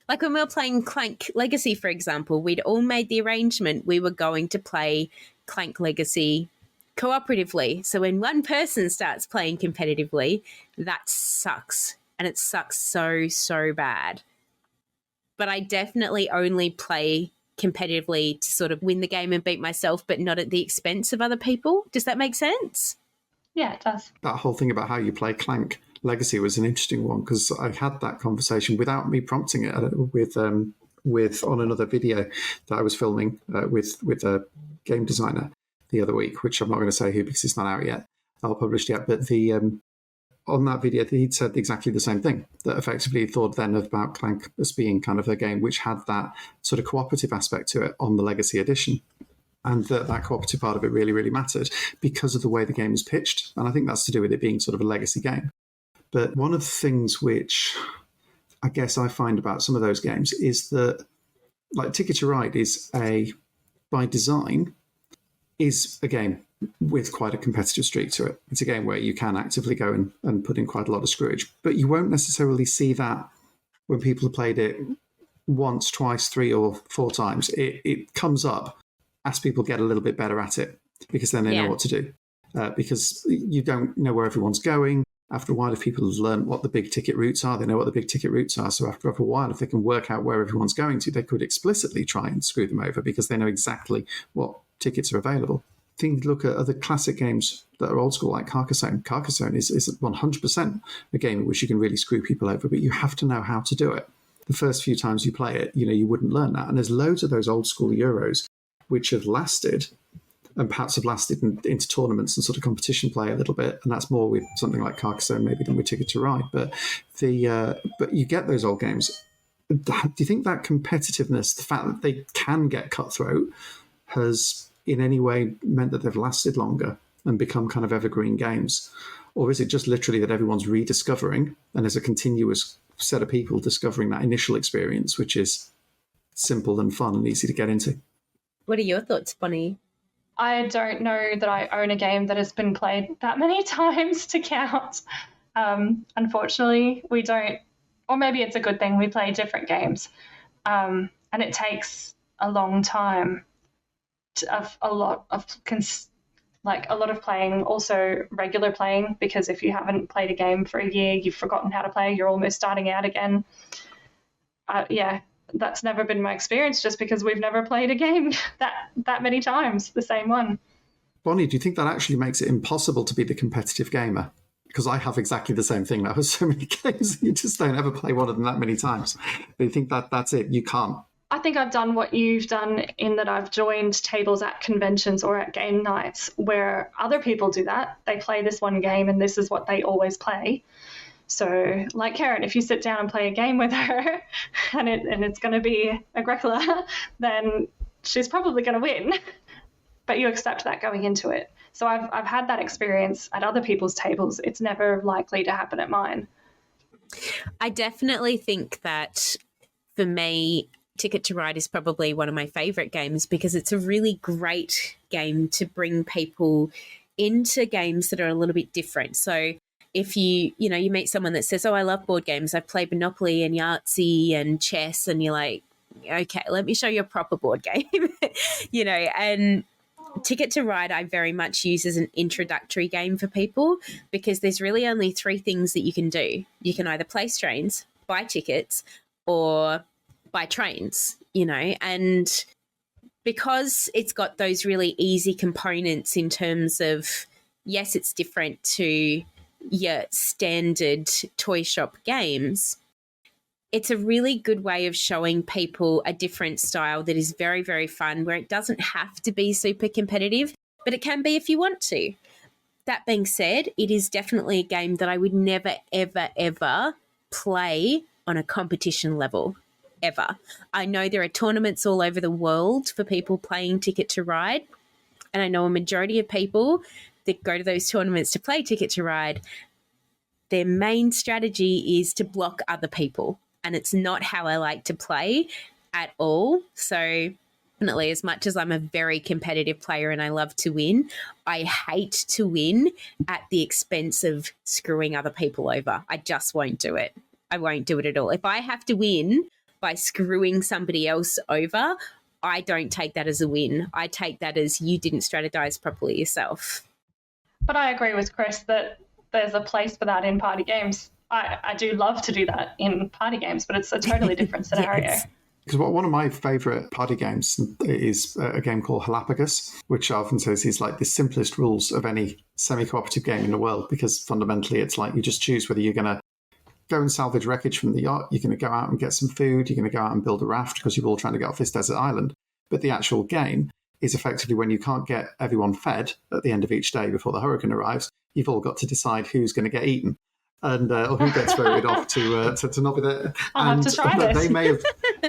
like when we were playing Clank Legacy, for example, we'd all made the arrangement we were going to play Clank Legacy cooperatively. So when one person starts playing competitively, that sucks. And it sucks so, so bad. But I definitely only play competitively to sort of win the game and beat myself, but not at the expense of other people. Does that make sense? Yeah, it does. That whole thing about how you play Clank Legacy was an interesting one, because I had that conversation without me prompting it with on another video that I was filming with a game designer the other week, which I'm not going to say who because it's not out yet. I'll publish it yet. But the on that video, he'd said exactly the same thing, that effectively he thought then about Clank as being kind of a game which had that sort of cooperative aspect to it on the Legacy edition. And that cooperative part of it really, really mattered because of the way the game is pitched. And I think that's to do with it being sort of a legacy game. But one of the things which I guess I find about some of those games is that, like, Ticket to Ride is by design, is a game with quite a competitive streak to it. It's a game where you can actively go and put in quite a lot of screwage. But you won't necessarily see that when people have played it once, twice, 3 or 4 times. It comes up as people get a little bit better at it, because then they know what to do. Because you don't know where everyone's going. After a while, if people have learned what the big ticket routes are, they know what the big ticket routes are. So after a while, if they can work out where everyone's going to, they could explicitly try and screw them over because they know exactly what tickets are available. Look at other classic games that are old school, like Carcassonne. Carcassonne is 100% a game in which you can really screw people over, but you have to know how to do it. The first few times you play it, you wouldn't learn that. And there's loads of those old school Euros which have lasted, and perhaps have lasted into tournaments and sort of competition play a little bit, and that's more with something like Carcassonne maybe than with Ticket to Ride. But but you get those old games. Do you think that competitiveness, the fact that they can get cutthroat, has in any way meant that they've lasted longer and become kind of evergreen games? Or is it just literally that everyone's rediscovering, and there's a continuous set of people discovering that initial experience, which is simple and fun and easy to get into? What are your thoughts, Bonnie? I don't know that I own a game that has been played that many times to count. Unfortunately, we don't, or maybe it's a good thing, we play different games. And it takes a long time, a lot of playing, also regular playing, because if you haven't played a game for a year, you've forgotten how to play, you're almost starting out again. That's never been my experience, just because we've never played a game that many times, the same one. Bonnie, do you think that actually makes it impossible to be the competitive gamer? Because I have exactly the same thing. That was so many games, you just don't ever play one of them that many times. But you think that's it, you can't. I think I've done what you've done, in that I've joined tables at conventions or at game nights where other people do that. They play this one game and this is what they always play. So, like Karen, if you sit down and play a game with her and it's going to be Agricola, then she's probably going to win. But you accept that going into it. So I've had that experience at other people's tables. It's never likely to happen at mine. I definitely think that for me, Ticket to Ride is probably one of my favourite games, because it's a really great game to bring people into games that are a little bit different. So if you meet someone that says, oh, I love board games, I've played Monopoly and Yahtzee and chess, and you're like, okay, let me show you a proper board game, and Ticket to Ride I very much use as an introductory game for people, because there's really only 3 things that you can do. You can either place trains, buy tickets, or buy trains, and because it's got those really easy components in terms of, yes, it's different to your standard toy shop games, it's a really good way of showing people a different style that is very, very fun, where it doesn't have to be super competitive, but it can be if you want to. That being said, it is definitely a game that I would never, ever, ever play on a competition level, ever. I know there are tournaments all over the world for people playing Ticket to Ride, and I know a majority of people that go to those tournaments to play Ticket to Ride, their main strategy is to block other people, and it's not how I like to play at all. So Definitely, as much as I'm a very competitive player and I love to win, I hate to win at the expense of screwing other people over. I just won't do it. I won't do it at all. If I have to win by screwing somebody else over, I don't take that as a win. I take that as you didn't strategize properly yourself. But I agree with Chris that there's a place for that in party games. I do love to do that in party games, but it's a totally different scenario. Yes. Because one of my favourite party games is a game called Galapagos, which I often says is like the simplest rules of any semi-cooperative game in the world, because fundamentally it's like you just choose whether you're going to go and salvage wreckage from the yacht, you're going to go out and get some food, you're going to go out and build a raft because you're all trying to get off this desert island. But the actual game is effectively when you can't get everyone fed at the end of each day before the hurricane arrives, you've all got to decide who's going to get eaten. And or who gets voted off to not be there. I'll have to try this.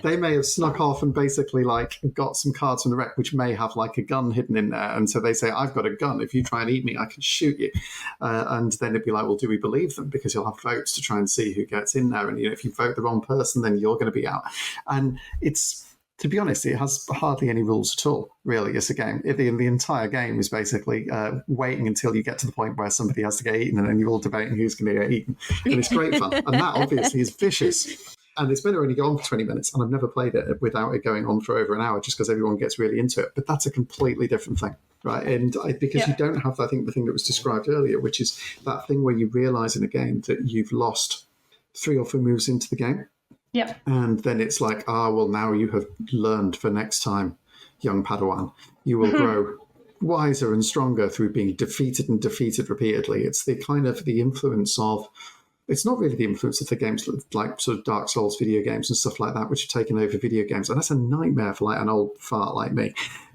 They may have snuck off and basically like got some cards from the wreck which may have like a gun hidden in there, and so they say, I've got a gun, if you try and eat me I can shoot you, and then it'd be like, well, do we believe them? Because you'll have votes to try and see who gets in there, and if you vote the wrong person then you're going to be out. And it's, to be honest, it has hardly any rules at all, really, as a game. The entire game is basically waiting until you get to the point where somebody has to get eaten, and then you're all debating who's going to get eaten. And it's great fun. And that, obviously, is vicious. And it's meant to only go on for 20 minutes, and I've never played it without it going on for over an hour, just because everyone gets really into it. But that's a completely different thing, right? And because you don't have, I think, the thing that was described earlier, which is that thing where you realise in a game that you've lost 3 or 4 moves into the game. Yeah. And then it's like, well, now you have learned for next time, young Padawan. You will grow wiser and stronger through being defeated and defeated repeatedly. It's the kind of the influence of, it's not really the influence of the games like sort of Dark Souls video games and stuff like that, which have taken over video games. And that's a nightmare for like an old fart like me.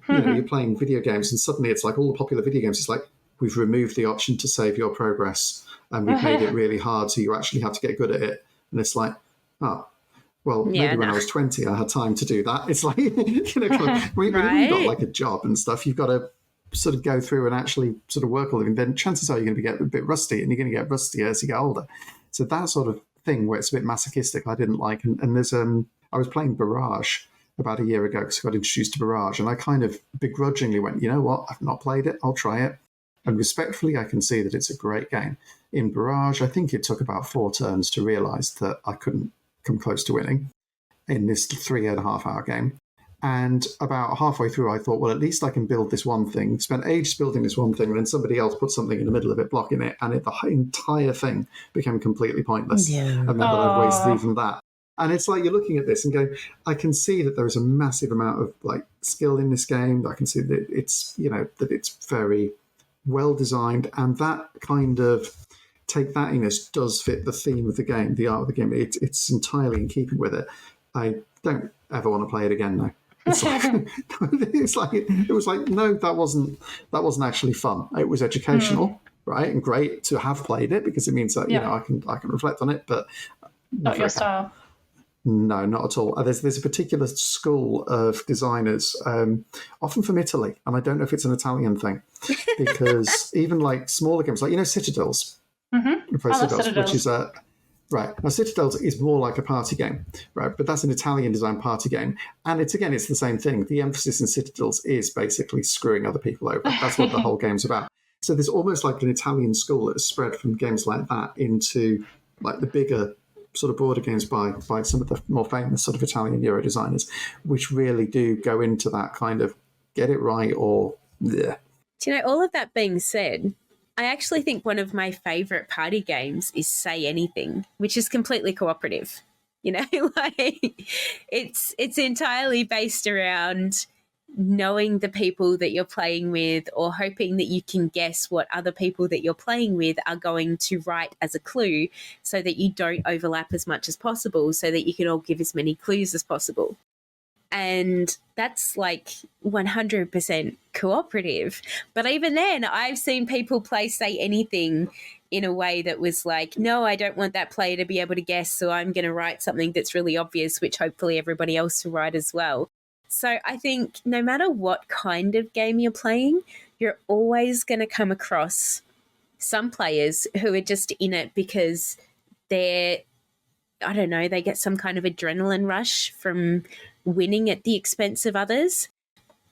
You're playing video games and suddenly it's like all the popular video games. It's like, we've removed the option to save your progress and we've made it really hard. So you actually have to get good at it. And it's like, well, maybe when I was 20, I had time to do that. It's like, when you've got like a job and stuff, you've got to sort of go through and actually sort of work all of it. Then chances are you're going to get a bit rusty, and you're going to get rustier as you get older. So that sort of thing where it's a bit masochistic, I didn't like. And there's I was playing Barrage about a year ago because I got introduced to Barrage, and I kind of begrudgingly went, you know what, I've not played it, I'll try it. And respectfully, I can see that it's a great game. In Barrage, I think it took about 4 turns to realise that I couldn't come close to winning in this 3.5-hour game. And about halfway through, I thought, well, at least I can build this one thing. Spent ages building this one thing, and then somebody else put something in the middle of it, blocking it, and the entire thing became completely pointless. Yeah. And then I've wasted even that. And it's like you're looking at this and going, I can see that there is a massive amount of like skill in this game. I can see that it's, that it's very well designed, and that kind of take-thatiness does fit the theme of the game, the art of the game. It's entirely in keeping with it. I don't ever want to play it again now. It's like, it was like, no, that wasn't actually fun. It was educational, right, and great to have played it because it means that I can reflect on it, but not your style. No, not at all. There's a particular school of designers, often from Italy, and I don't know if it's an Italian thing, because even like smaller games, like Citadels. Citadels. Which is right. Now, Citadels is more like a party game, right? But that's an Italian designed party game. And it's the same thing. The emphasis in Citadels is basically screwing other people over. That's what the whole game's about. So there's almost like an Italian school that has spread from games like that into like the bigger sort of broader games by some of the more famous sort of Italian Euro designers, which really do go into that kind of get it right or bleh. Do all of that being said, I actually think one of my favourite party games is Say Anything, which is completely cooperative. Like it's entirely based around knowing the people that you're playing with or hoping that you can guess what other people that you're playing with are going to write as a clue so that you don't overlap as much as possible so that you can all give as many clues as possible. And that's like 100% cooperative. But even then, I've seen people play Say Anything in a way that was like, no, I don't want that player to be able to guess, so I'm going to write something that's really obvious, which hopefully everybody else will write as well. So I think no matter what kind of game you're playing, you're always going to come across some players who are just in it because they get some kind of adrenaline rush from winning at the expense of others.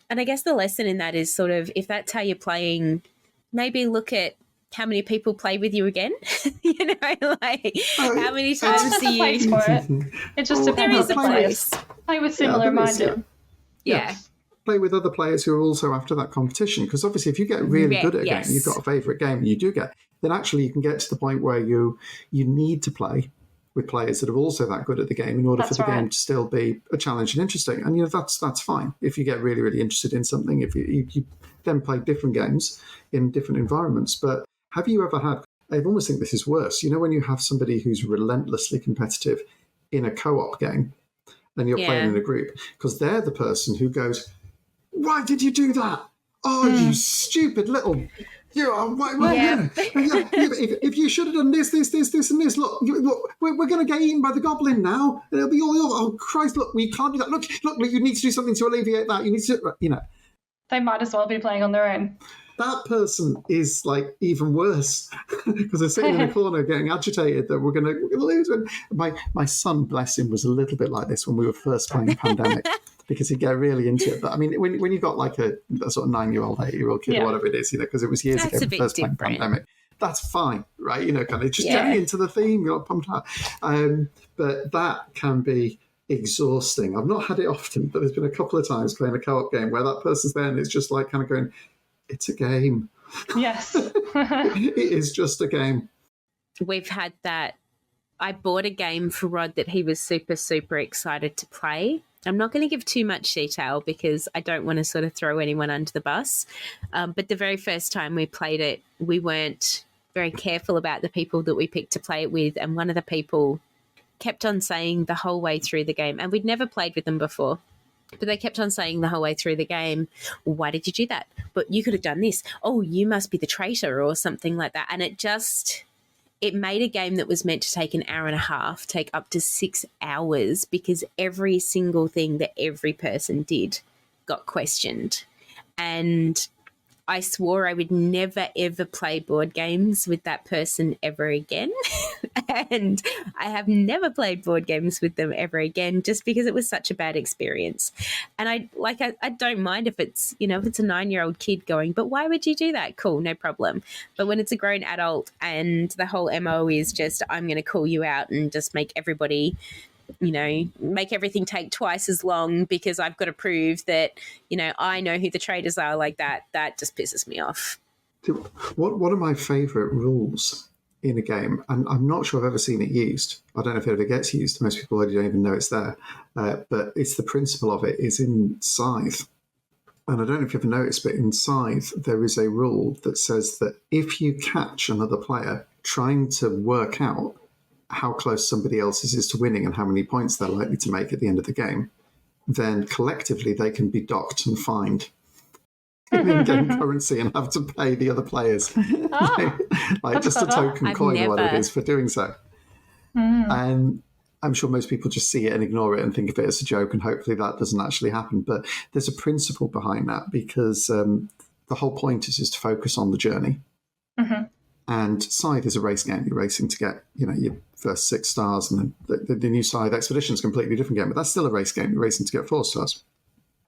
And I guess the lesson in that is sort of, if that's how you're playing, maybe look at how many people play with you again. You know, like how many times There's do a place you? for it. It just depends There on is the a players. place. Play with similar minded. Yeah. Play with other players who are also after that competition, because obviously if you get really good at a game, you've got a favourite game, and you do get, then actually you can get to the point where you need to play with players that are also that good at the game in order for the game to still be a challenge and interesting. And that's fine if you get really, really interested in something. If you then play different games in different environments. But have you ever had, I almost think this is worse, when you have somebody who's relentlessly competitive in a co-op game and you're playing in a group, because they're the person who goes, why did you do that? Oh, you stupid little... If you should have done this, and this, look, we're going to get eaten by the goblin now, and it'll be all your... Oh, Christ, look, we can't do that. Look, you need to do something to alleviate that. You need to... They might as well be playing on their own. That person is like even worse because they're sitting in a corner getting agitated that we're going to lose. And my son, bless him, was a little bit like this when we were first playing Pandemic because he'd get really into it. But I mean, when you've got like a sort of 9-year-old, 8-year-old kid or whatever it is, because it was years ago when we first playing Pandemic, that's fine, right? Kind of just getting into the theme, you're pumped out. But that can be exhausting. I've not had it often, but there's been a couple of times playing a co-op game where that person's there and it's just like kind of going, it's a game. Yes. It is just a game. We've had that. I bought a game for Rod that he was super, super excited to play. I'm not going to give too much detail because I don't want to sort of throw anyone under the bus. But the very first time we played it, we weren't very careful about the people that we picked to play it with. And one of the people kept on saying the whole way through the game, and we'd never played with them before, but they kept on saying the whole way through the game, why did you do that? But you could have done this. Oh, you must be the traitor or something like that. And it made a game that was meant to take an hour and a half take up to 6 hours because every single thing that every person did got questioned. And I swore I would never, ever play board games with that person ever again. And I have never played board games with them ever again just because it was such a bad experience. And I don't mind if it's, if it's a 9-year-old kid going, but why would you do that? Cool, no problem. But when it's a grown adult and the whole MO is just, I'm going to call you out and just make everybody, make everything take twice as long because I've got to prove that, I know who the traders are like that just pisses me off. One of my favourite rules in a game, and I'm not sure I've ever seen it used. I don't know if it ever gets used. Most people don't even know it's there. But it's the principle of it is in Scythe. And I don't know if you've ever noticed, but in Scythe, there is a rule that says that if you catch another player trying to work out how close somebody else is to winning and how many points they're likely to make at the end of the game, then collectively they can be docked and fined in game currency and have to pay the other players like just a token coin or what it is for doing so. And I'm sure most people just see it and ignore it and think of it as a joke, and hopefully that doesn't actually happen. But there's a principle behind that because the whole point is to focus on the journey. And Scythe is a race game. You're racing to get your first 6 stars, and the new Scythe Expedition is a completely different game, but that's still a race game. You're racing to get 4 stars.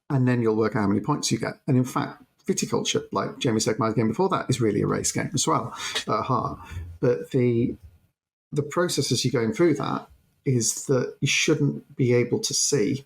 And then you'll work out how many points you get. And in fact, Viticulture, like Jamie Stegmaier's game before that, is really a race game as well at heart. But the process as you're going through that is that you shouldn't be able to see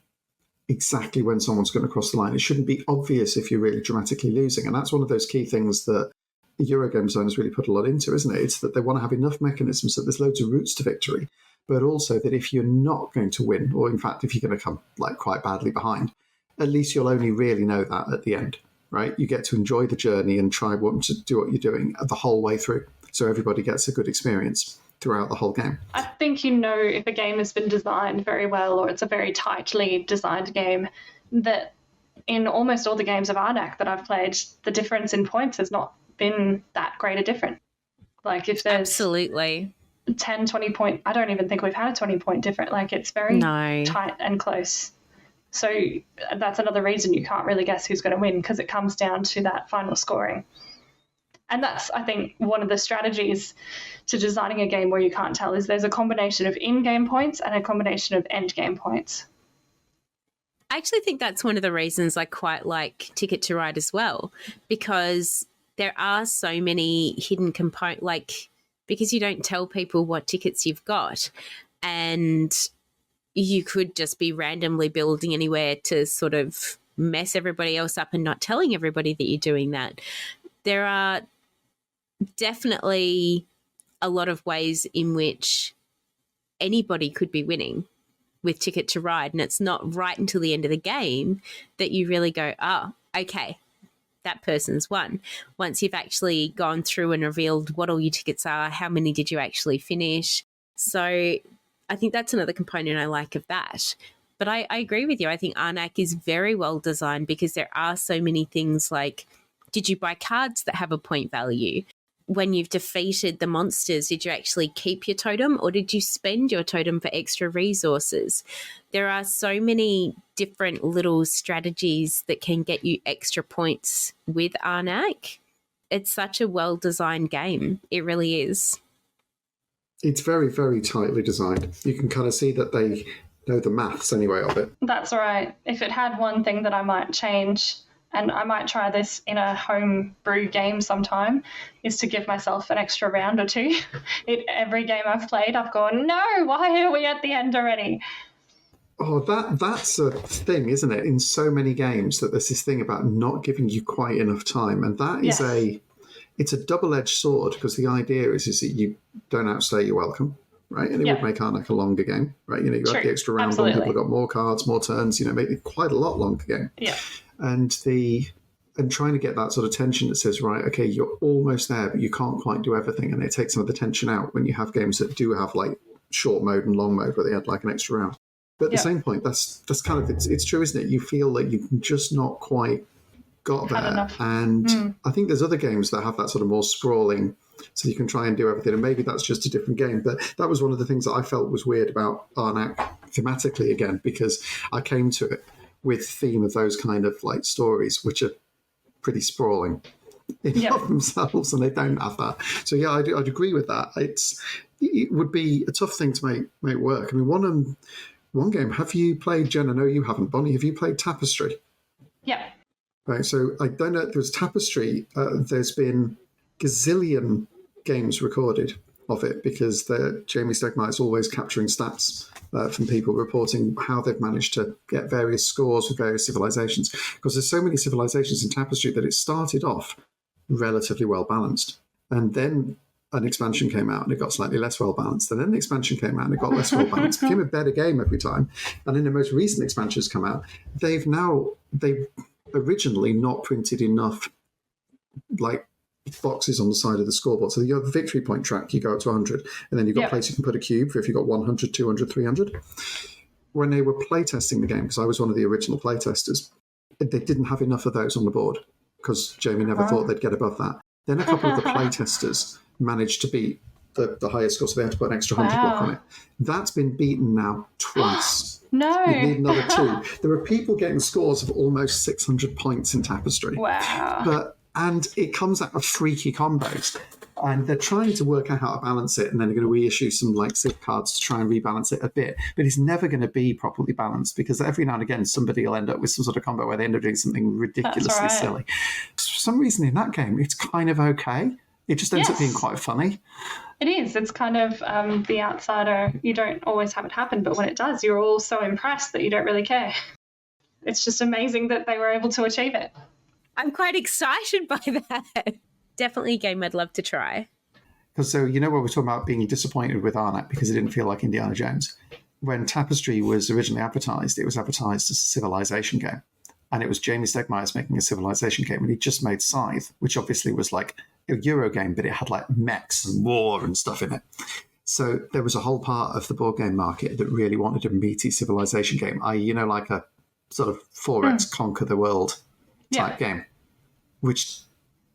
exactly when someone's going to cross the line. It shouldn't be obvious if you're really dramatically losing. And that's one of those key things that the Eurogame designers really put a lot into, isn't it? It's that they want to have enough mechanisms that there's loads of routes to victory, but also that if you're not going to win, or in fact, if you're going to come like quite badly behind, at least you'll only really know that at the end, right? You get to enjoy the journey and try to do what you're doing the whole way through. So everybody gets a good experience throughout the whole game. I think if a game has been designed very well or it's a very tightly designed game, that in almost all the games of Arnak that I've played, the difference in points has not been that great a difference. Like if there's absolutely 10, 20 point, I don't even think we've had a 20 point difference. Like it's very tight and close. So that's another reason you can't really guess who's going to win, because it comes down to that final scoring. And that's, I think, one of the strategies to designing a game where you can't tell is there's a combination of in-game points and a combination of end-game points. I actually think that's one of the reasons I quite like Ticket to Ride as well, because there are so many hidden components, like, because you don't tell people what tickets you've got, and you could just be randomly building anywhere to sort of mess everybody else up and not telling everybody that you're doing that. There are definitely a lot of ways in which anybody could be winning with Ticket to Ride, and it's not right until the end of the game that you really go, oh, okay, that person's won. Once you've actually gone through and revealed what all your tickets are, how many did you actually finish. So I think that's another component I like of that. But I agree with you. I think Arnak is very well designed because there are so many things like, did you buy cards that have a point value? When you've defeated the monsters, did you actually keep your totem or did you spend your totem for extra resources? There are so many different little strategies that can get you extra points with Arnak. It's such a well-designed game. It really is. It's very, very tightly designed. You can kind of see that they know the maths anyway of it. That's right. If it had one thing that I might change, and I might try this in a home brew game sometime, is to give myself an extra round or two. Every game I've played, I've gone, no, why are we at the end already? Oh, that's a thing, isn't it? In so many games that there's this thing about not giving you quite enough time. And that is it's a double-edged sword, because the idea is that you don't outstay your welcome, right? And it would make Arnak a longer game, right? You got the extra round on, people got more cards, more turns, make it quite a lot longer game. Yeah. And trying to get that sort of tension that says, right, okay, you're almost there, but you can't quite do everything. And it takes some of the tension out when you have games that do have like short mode and long mode where they had like an extra round. But at the same point, that's kind of, it's true, isn't it? You feel like you've just not quite got there. And I think there's other games that have that sort of more sprawling, so you can try and do everything. And maybe that's just a different game. But that was one of the things that I felt was weird about Arnak thematically, again, because I came to it with theme of those kind of like stories, which are pretty sprawling in of themselves, and they don't have that. So yeah, I'd agree with that. It would be a tough thing to make work. I mean, one game, have you played, Jen? I know you haven't. Bonnie, have you played Tapestry? Yeah. Right, so I don't know, there's Tapestry, there's been gazillion games recorded of it, because Jamie Stegmaier is always capturing stats from people reporting how they've managed to get various scores with various civilizations, because there's so many civilizations in Tapestry that it started off relatively well balanced, and then an expansion came out and it got slightly less well balanced, and then the expansion came out and it got less well balanced. It became a better game every time, and then the most recent expansions come out, they've originally not printed enough like boxes on the side of the scoreboard. So you have a victory point track, you go up to 100, and then you've got a place you can put a cube for if you've got 100, 200, 300. When they were playtesting the game, because I was one of the original playtesters, they didn't have enough of those on the board, because Jamie never thought they'd get above that. Then a couple of the playtesters managed to beat the highest score, so they had to put an extra 100 block on it. That's been beaten now twice. No. You need another 2. There are people getting scores of almost 600 points in Tapestry. Wow. And it comes out of freaky combos. And they're trying to work out how to balance it, and then they're going to reissue some like Civ cards to try and rebalance it a bit. But it's never going to be properly balanced, because every now and again somebody will end up with some sort of combo where they end up doing something ridiculously silly. For some reason in that game, it's kind of okay. It just ends up being quite funny. It is. It's kind of the outsider. You don't always have it happen, but when it does, you're all so impressed that you don't really care. It's just amazing that they were able to achieve it. I'm quite excited by that. Definitely a game I'd love to try. Because so, what we're talking about being disappointed with Arnak because it didn't feel like Indiana Jones. When Tapestry was originally advertised, it was advertised as a civilization game. And it was Jamie Stegmaier making a civilization game, and he just made Scythe, which obviously was like a Euro game, but it had like mechs and war and stuff in it. So there was a whole part of the board game market that really wanted a meaty civilization game, i.e., like a sort of 4X conquer the world type game, which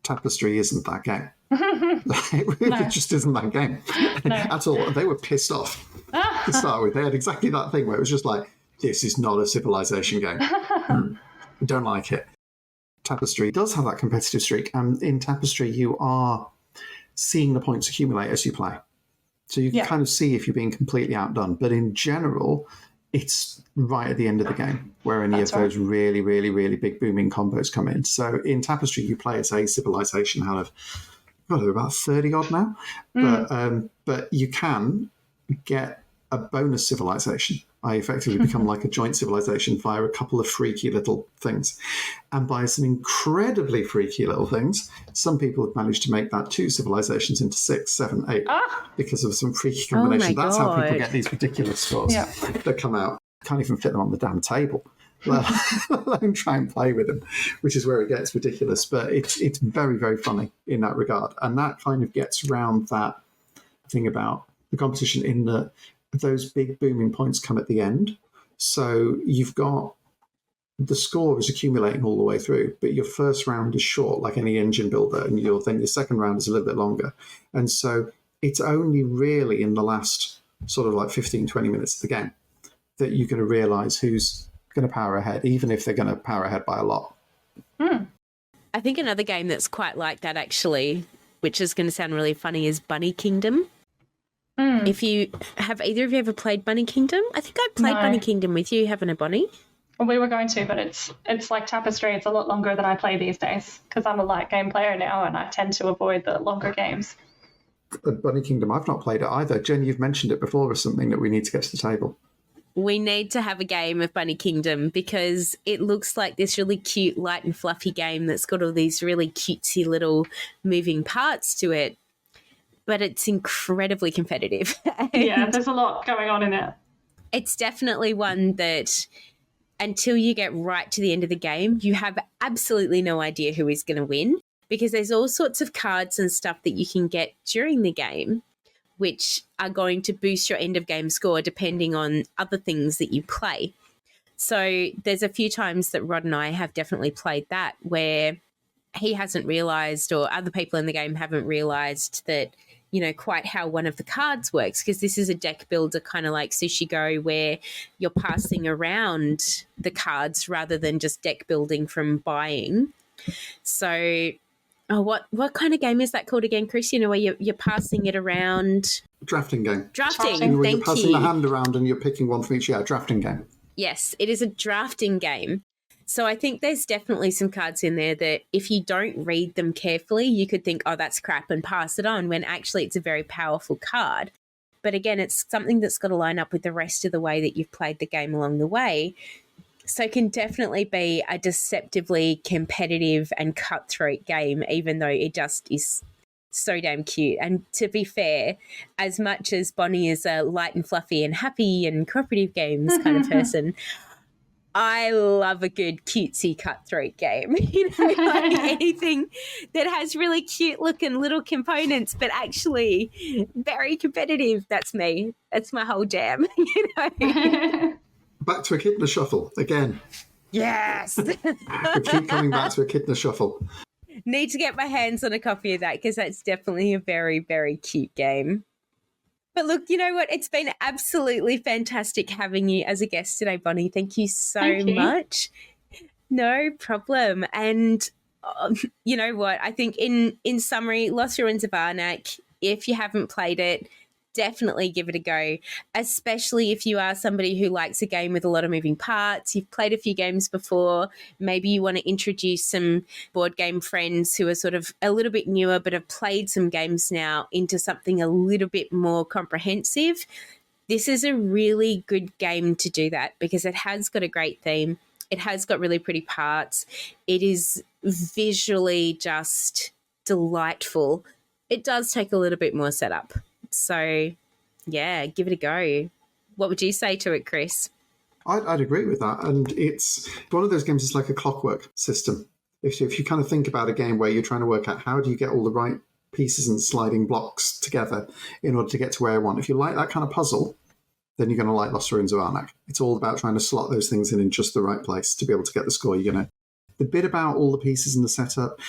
Tapestry isn't that game. It just isn't that game at all. They were pissed off to start with. They had exactly that thing where it was just like, this is not a civilization game. Don't like it. Tapestry does have that competitive streak, and in Tapestry you are seeing the points accumulate as you play. So you can kind of see if you're being completely outdone. But in general, it's right at the end of the game where any That's of those really, really, really big booming combos come in. So in Tapestry, you play as a civilization out of, God, they're about 30 odd now. But you can get a bonus civilization. I effectively become like a joint civilization via a couple of freaky little things. And by some incredibly freaky little things, some people have managed to make that 2 civilizations into 6, 7, 8 because of some freaky combination. That's how people get these ridiculous scores that come out. Can't even fit them on the damn table. Let them try and play with them, which is where it gets ridiculous. But it's very, very funny in that regard. And that kind of gets around that thing about the competition in that those big booming points come at the end. So you've got the score is accumulating all the way through, but your first round is short, like any engine builder, and then your second round is a little bit longer. And so it's only really in the last sort of like 15, 20 minutes of the game that you're going to realise who's going to power ahead, even if they're going to power ahead by a lot. I think another game that's quite like that, actually, which is going to sound really funny, is Bunny Kingdom. If you have either of you ever played Bunny Kingdom? I think I played Bunny Kingdom with you, haven't I, Bonnie? Well, we were going to, but it's like Tapestry. It's a lot longer than I play these days because I'm a light game player now and I tend to avoid the longer games. Bunny Kingdom, I've not played it either. Jen, you've mentioned it before as something that we need to get to the table. We need to have a game of Bunny Kingdom because it looks like this really cute, light and fluffy game that's got all these really cutesy little moving parts to it. But it's incredibly competitive. Yeah, there's a lot going on in it. It's definitely one that until you get right to the end of the game, you have absolutely no idea who is going to win because there's all sorts of cards and stuff that you can get during the game which are going to boost your end of game score depending on other things that you play. So there's a few times that Rod and I have definitely played that where he hasn't realised or other people in the game haven't realised that, you know, quite how one of the cards works, because this is a deck builder kind of like Sushi Go where you're passing around the cards rather than just deck building from buying. So what kind of game is that called again, Chris? You know, where you're passing it around? Drafting game. Drafting, where thank you're passing you. the hand around and you're picking one from each. Yeah, drafting game. Yes, it is a drafting game. So I think there's definitely some cards in there that if you don't read them carefully, you could think, oh, that's crap and pass it on, when actually it's a very powerful card. But again, it's something that's got to line up with the rest of the way that you've played the game along the way. So it can definitely be a deceptively competitive and cutthroat game, even though it just is so damn cute. And to be fair, as much as Bonnie is a light and fluffy and happy and cooperative games kind of person, I love a good cutesy cutthroat game. You know, like anything that has really cute looking little components, but actually very competitive. That's me. That's my whole jam. You know. Back to Echidna Shuffle again. Yes. We keep coming back to Echidna Shuffle. Need to get my hands on a copy of that because that's definitely a very, very cute game. But look, you know what? It's been absolutely fantastic having you as a guest today, Bonnie. Thank you so much. No problem. And you know what? I think in summary, Lost Ruins of Arnak, if you haven't played it, definitely give it a go, especially if you are somebody who likes a game with a lot of moving parts. You've played a few games before. Maybe you want to introduce some board game friends who are sort of a little bit newer but have played some games now into something a little bit more comprehensive. This is a really good game to do that because it has got a great theme. It has got really pretty parts. It is visually just delightful. It does take a little bit more setup. So, yeah, give it a go. What would you say to it, Chris? I'd agree with that. And it's one of those games, it's like a clockwork system. If you kind of think about a game where you're trying to work out how do you get all the right pieces and sliding blocks together in order to get to where I want. If you like that kind of puzzle, then you're going to like Lost Ruins of Arnak. It's all about trying to slot those things in just the right place to be able to get the score you're going to. The bit about all the pieces in the setup,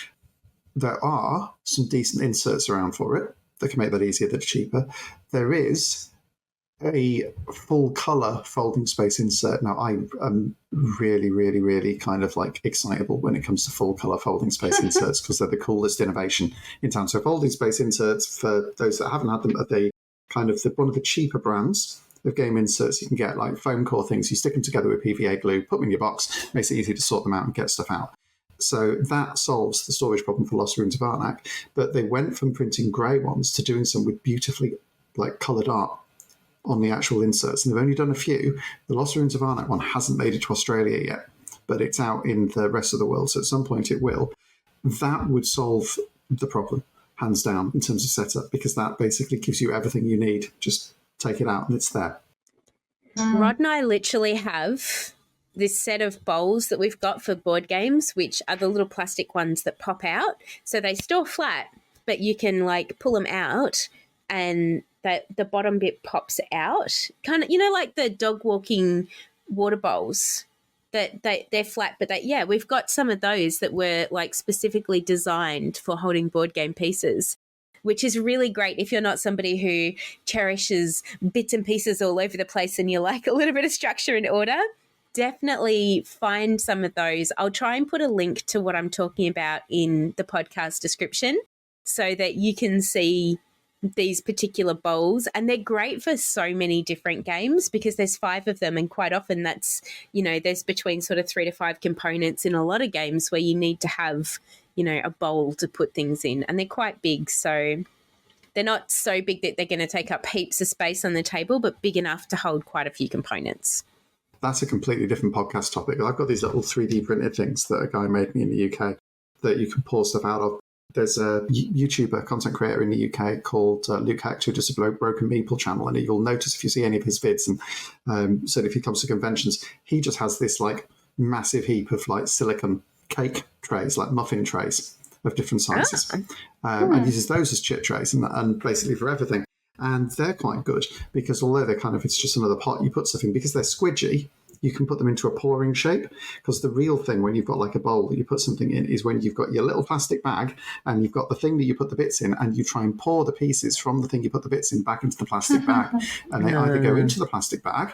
there are some decent inserts around for it that can make that easier, that's cheaper. There is a full colour folding space insert. Now, I am really, really, really kind of like excitable when it comes to full colour folding space inserts because they're the coolest innovation in town. So folding space inserts, for those that haven't had them, are one of the cheaper brands of game inserts you can get, like foam core things. You stick them together with PVA glue, put them in your box, makes it easy to sort them out and get stuff out. So that solves the storage problem for Lost Ruins of Arnak. But they went from printing grey ones to doing some with beautifully coloured art on the actual inserts. And they've only done a few. The Lost Ruins of Arnak one hasn't made it to Australia yet, but it's out in the rest of the world. So at some point it will. That would solve the problem, hands down, in terms of setup, because that basically gives you everything you need. Just take it out and it's there. Rod and I literally have this set of bowls that we've got for board games, which are the little plastic ones that pop out. So they store flat, but you can pull them out and the bottom bit pops out. Kind of, like the dog walking water bowls that they're flat, but we've got some of those that were specifically designed for holding board game pieces, which is really great if you're not somebody who cherishes bits and pieces all over the place and you like a little bit of structure and order. Definitely find some of those. I'll try and put a link to what I'm talking about in the podcast description so that you can see these particular bowls. And they're great for so many different games because there's 5 of them, and quite often that's, there's between sort of 3 to 5 components in a lot of games where you need to have, a bowl to put things in, and they're quite big. So they're not so big that they're going to take up heaps of space on the table, but big enough to hold quite a few components. That's a completely different podcast topic. I've got these little 3D printed things that a guy made me in the UK that you can pour stuff out of. There's a YouTuber, content creator in the UK called Luke Hecht, who does a Broken Meeple channel, and you'll notice if you see any of his vids, and so if he comes to conventions, he just has this massive heap of silicone cake trays, muffin trays of different sizes, and uses those as chip trays and basically for everything. And they're quite good because although they're it's just another pot you put stuff in, because they're squidgy, you can put them into a pouring shape. Because the real thing when you've got a bowl that you put something in is when you've got your little plastic bag and you've got the thing that you put the bits in, and you try and pour the pieces from the thing you put the bits in back into the plastic bag. And they either go into the plastic bag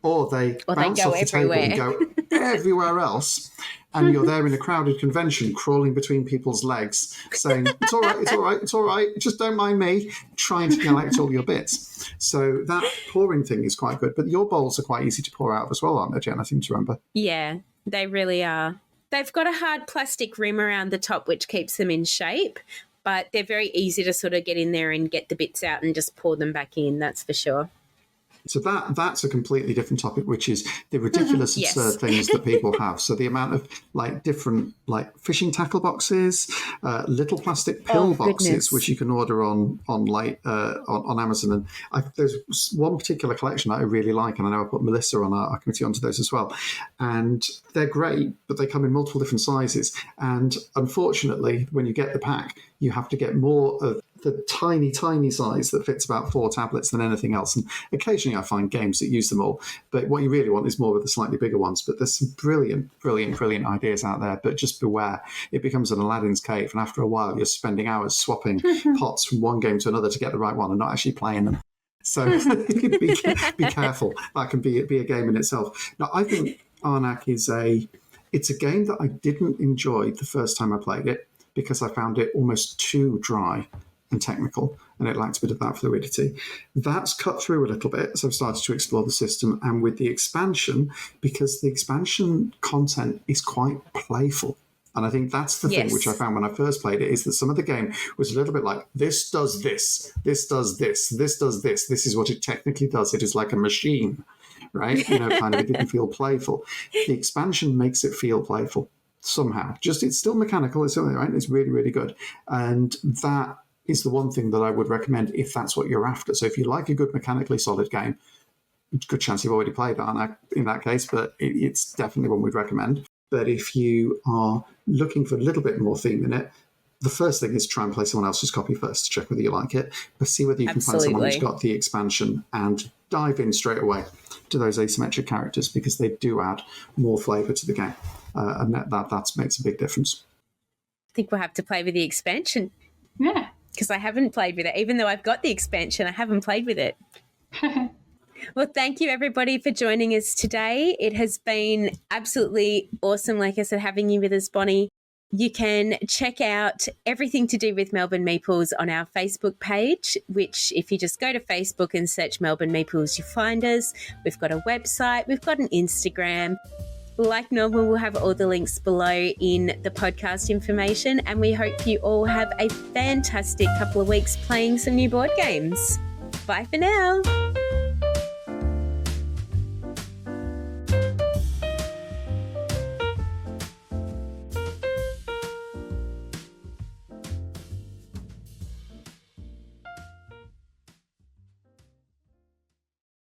or they bounce off the table and go everywhere else. And you're there in a crowded convention, crawling between people's legs, saying, it's all right, it's all right, it's all right, just don't mind me, trying to collect all your bits. So that pouring thing is quite good. But your bowls are quite easy to pour out of as well, aren't they, Jen? I seem to remember. Yeah, they really are. They've got a hard plastic rim around the top, which keeps them in shape, but they're very easy to sort of get in there and get the bits out and just pour them back in, that's for sure. So that's a completely different topic, which is the ridiculous, absurd things that people have. So the amount of different fishing tackle boxes, little plastic pill boxes, which you can order on Amazon. And there's one particular collection that I really like, and I know I put Melissa on our committee onto those as well. And they're great, but they come in multiple different sizes. And unfortunately, when you get the pack, you have to get more of the tiny, tiny size that fits about 4 tablets than anything else. And occasionally I find games that use them all. But what you really want is more of the slightly bigger ones. But there's some brilliant, brilliant, brilliant ideas out there. But just beware, it becomes an Aladdin's cave. And after a while, you're spending hours swapping pots from one game to another to get the right one and not actually playing them. So be careful. That can be a game in itself. Now, I think Arnak is it's a game that I didn't enjoy the first time I played it because I found it almost too dry and technical, and it lacks a bit of that fluidity. That's cut through a little bit, so I've started to explore the system, and with the expansion, because the expansion content is quite playful. And I think that's the thing which I found when I first played it, is that some of the game was a little bit like, this does this, this does this, this does this, this is what it technically does. It is like a machine, right? It didn't feel playful. The expansion makes it feel playful somehow. Just, it's still mechanical, it's something, right? It's really, really good. And that is the one thing that I would recommend if that's what you're after. So if you like a good mechanically solid game, good chance you've already played Arnak in that case, but it's definitely one we'd recommend. But if you are looking for a little bit more theme in it, the first thing is try and play someone else's copy first to check whether you like it, but see whether you can find someone who's got the expansion and dive in straight away to those asymmetric characters, because they do add more flavour to the game. And that makes a big difference. I think we'll have to play with the expansion. Yeah. Because I haven't played with it. Even though I've got the expansion, I haven't played with it. Well, thank you, everybody, for joining us today. It has been absolutely awesome, like I said, having you with us, Bonnie. You can check out everything to do with Melbourne Meeples on our Facebook page, which if you just go to Facebook and search Melbourne Meeples, you find us. We've got a website, we've got an Instagram. Like normal, we'll have all the links below in the podcast information, and we hope you all have a fantastic couple of weeks playing some new board games. Bye for now.